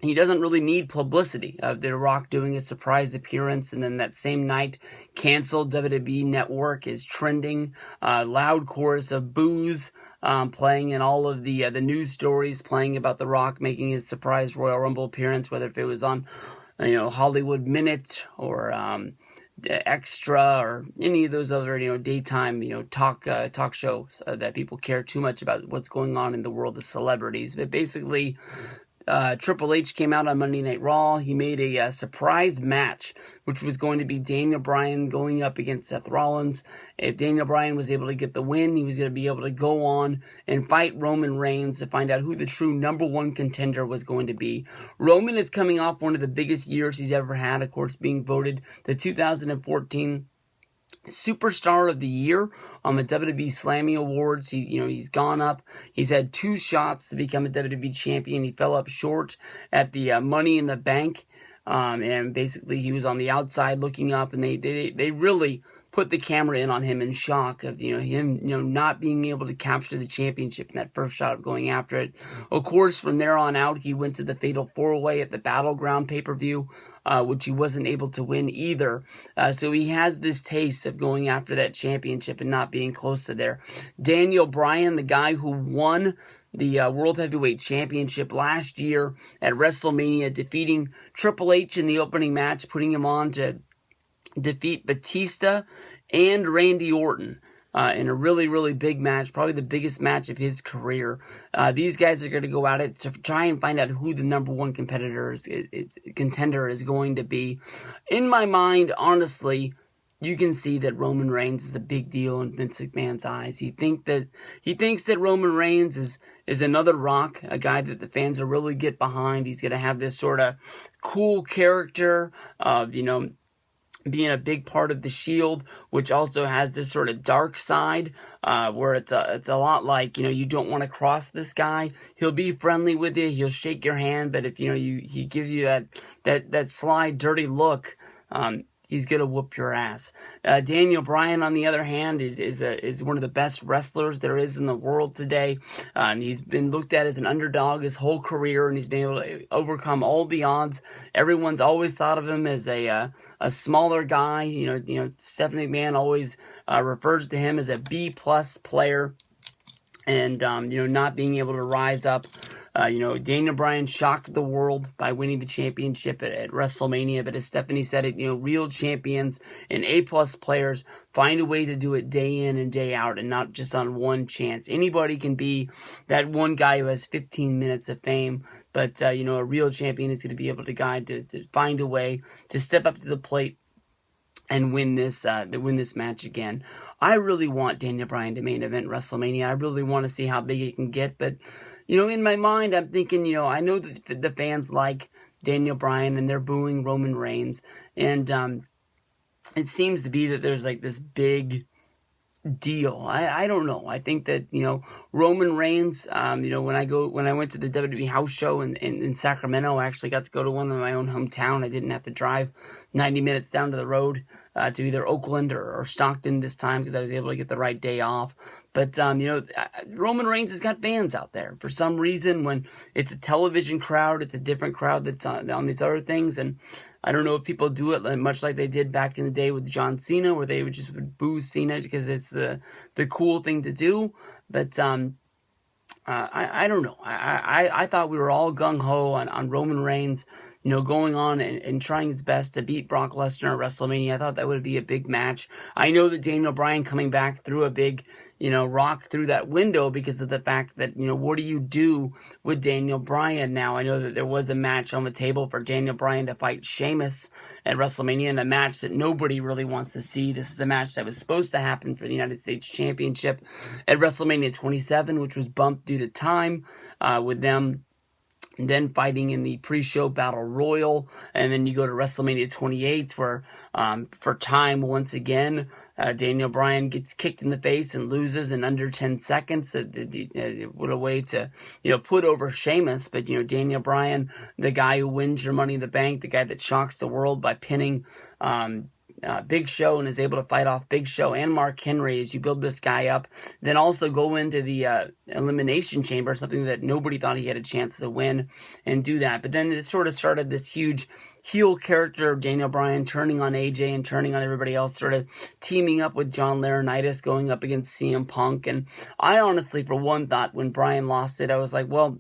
he doesn't really need publicity of The Rock doing a surprise appearance, and then that same night, canceled WWE Network is trending. Loud chorus of boos playing in all of the news stories, playing about The Rock making his surprise Royal Rumble appearance, whether if it was on Hollywood Minute or Extra or any of those other daytime talk shows that people care too much about what's going on in the world of celebrities. But basically, Triple H came out on Monday Night Raw. He made a surprise match, which was going to be Daniel Bryan going up against Seth Rollins. If Daniel Bryan was able to get the win, he was going to be able to go on and fight Roman Reigns to find out who the true number one contender was going to be. Roman is coming off one of the biggest years he's ever had, of course, being voted the 2014 Superstar of the Year on the WWE Slammy Awards. He's gone up. He's had 2 shots to become a WWE champion. He fell up short at the Money in the Bank, and basically he was on the outside looking up, and they really put the camera in on him in shock of him not being able to capture the championship in that first shot of going after it. Of course, from there on out, he went to the Fatal 4-Way at the Battleground pay-per-view, which he wasn't able to win either. So he has this taste of going after that championship and not being close to there. Daniel Bryan, the guy who won the World Heavyweight Championship last year at WrestleMania, defeating Triple H in the opening match, putting him on to defeat Batista and Randy Orton in a really, really big match, probably the biggest match of his career. These guys are going to go at it to try and find out who the number one contender is going to be. In my mind, honestly, you can see that Roman Reigns is the big deal in Vince McMahon's eyes. He thinks that Roman Reigns is another Rock, a guy that the fans will really get behind. He's going to have this sort of cool character of, being a big part of the Shield, which also has this sort of dark side, where it's a lot like, you don't want to cross this guy. He'll be friendly with you. He'll shake your hand, but if, he gives you that sly, dirty look, he's gonna whoop your ass. Daniel Bryan, on the other hand, is one of the best wrestlers there is in the world today. And he's been looked at as an underdog his whole career, and he's been able to overcome all the odds. Everyone's always thought of him as a smaller guy. Stephanie McMahon always refers to him as a B+ player, and not being able to rise up. Daniel Bryan shocked the world by winning the championship at WrestleMania, but as Stephanie said it, real champions and A+ players find a way to do it day in and day out, and not just on one chance. Anybody can be that one guy who has 15 minutes of fame, but a real champion is going to be able to find a way to step up to the plate and win this match again. I really want Daniel Bryan to main event WrestleMania. I really want to see how big it can get, but in my mind, I'm thinking, I know that the fans like Daniel Bryan and they're booing Roman Reigns, and it seems to be that there's like this big deal. I don't know. I think that, Roman Reigns, when I went to the WWE house show in Sacramento, I actually got to go to one in my own hometown. I didn't have to drive 90 minutes down to the road to either Oakland or Stockton this time, because I was able to get the right day off. But, Roman Reigns has got fans out there. For some reason, when it's a television crowd, it's a different crowd that's on these other things. And I don't know if people do it much like they did back in the day with John Cena, where they would boo Cena because it's the cool thing to do. But I don't know. I thought we were all gung-ho on Roman Reigns, going on and trying his best to beat Brock Lesnar at WrestleMania. I thought that would be a big match. I know that Daniel Bryan coming back threw a big, rock through that window because of the fact that, what do you do with Daniel Bryan now? I know that there was a match on the table for Daniel Bryan to fight Sheamus at WrestleMania, and a match that nobody really wants to see. This is a match that was supposed to happen for the United States Championship at WrestleMania 27, which was bumped due to time, with them then fighting in the pre-show Battle Royal, and then you go to WrestleMania 28, where for time once again, Daniel Bryan gets kicked in the face and loses in under 10 seconds. What a way to put over Sheamus. But Daniel Bryan, the guy who wins your Money in the Bank, the guy that shocks the world by pinning Big Show and is able to fight off Big Show and Mark Henry as you build this guy up. Then also go into the Elimination Chamber, something that nobody thought he had a chance to win, and do that. But then it sort of started this huge heel character of Daniel Bryan turning on AJ and turning on everybody else, sort of teaming up with John Laurinaitis, going up against CM Punk. And I honestly, for one, thought when Bryan lost it, I was like, well,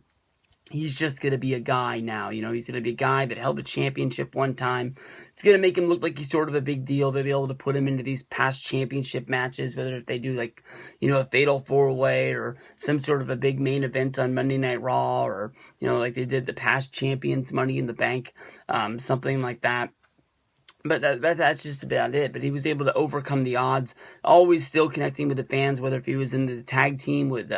he's just going to be a guy now. He's going to be a guy that held the championship one time. It's going to make him look like he's sort of a big deal. They'll be able to put him into these past championship matches, whether if they do like, a fatal 4-way or some sort of a big main event on Monday Night Raw, or, like they did the past champions Money in the Bank, something like that. But that's just about it. But he was able to overcome the odds, always still connecting with the fans, whether if he was in the tag team with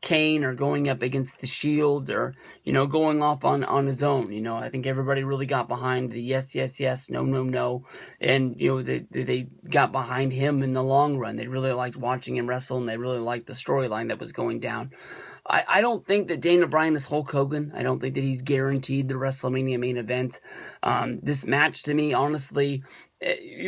Kane or going up against the Shield, or, going off on his own. I think everybody really got behind the yes, yes, yes, no, no, no. And, they got behind him in the long run. They really liked watching him wrestle, and they really liked the storyline that was going down. I don't think that Daniel Bryan is Hulk Hogan. I don't think that he's guaranteed the WrestleMania main event. This match, to me, honestly,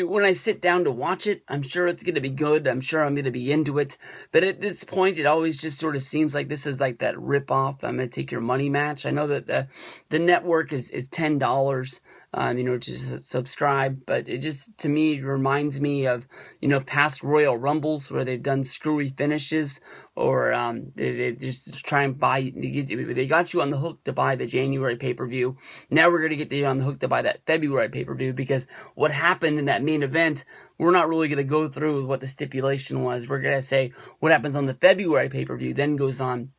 when I sit down to watch it, I'm sure it's going to be good. I'm sure I'm going to be into it. But at this point, it always just sort of seems like this is like that rip-off, I'm going to take your money match. I know that the network is $10, to subscribe, but it just, to me, reminds me of, past Royal Rumbles where they've done screwy finishes, or they just try and buy, they got you on the hook to buy the January pay-per-view. Now we're going to get you on the hook to buy that February pay-per-view, because what happened in that main event, we're not really going to go through what the stipulation was. We're going to say what happens on the February pay-per-view then goes on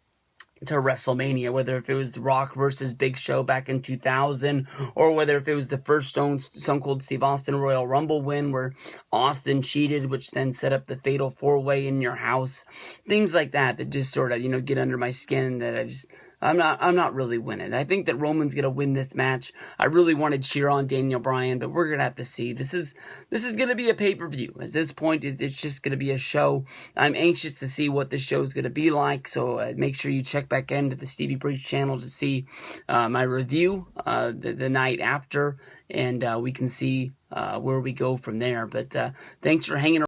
to WrestleMania, whether if it was Rock versus Big Show back in 2000, or whether if it was the first Stone Cold Steve Austin Royal Rumble win where Austin cheated, which then set up the Fatal 4-Way in your house. Things like that just sort of, get under my skin that I'm not really winning. I think that Roman's gonna win this match. I really want to cheer on Daniel Bryan, but we're gonna have to see. This is gonna be a pay-per-view. At this point, it's just gonna be a show. I'm anxious to see what this show is gonna be like. So make sure you check back into the Stevie Breach channel to see my review the night after, and we can see where we go from there. But thanks for hanging around.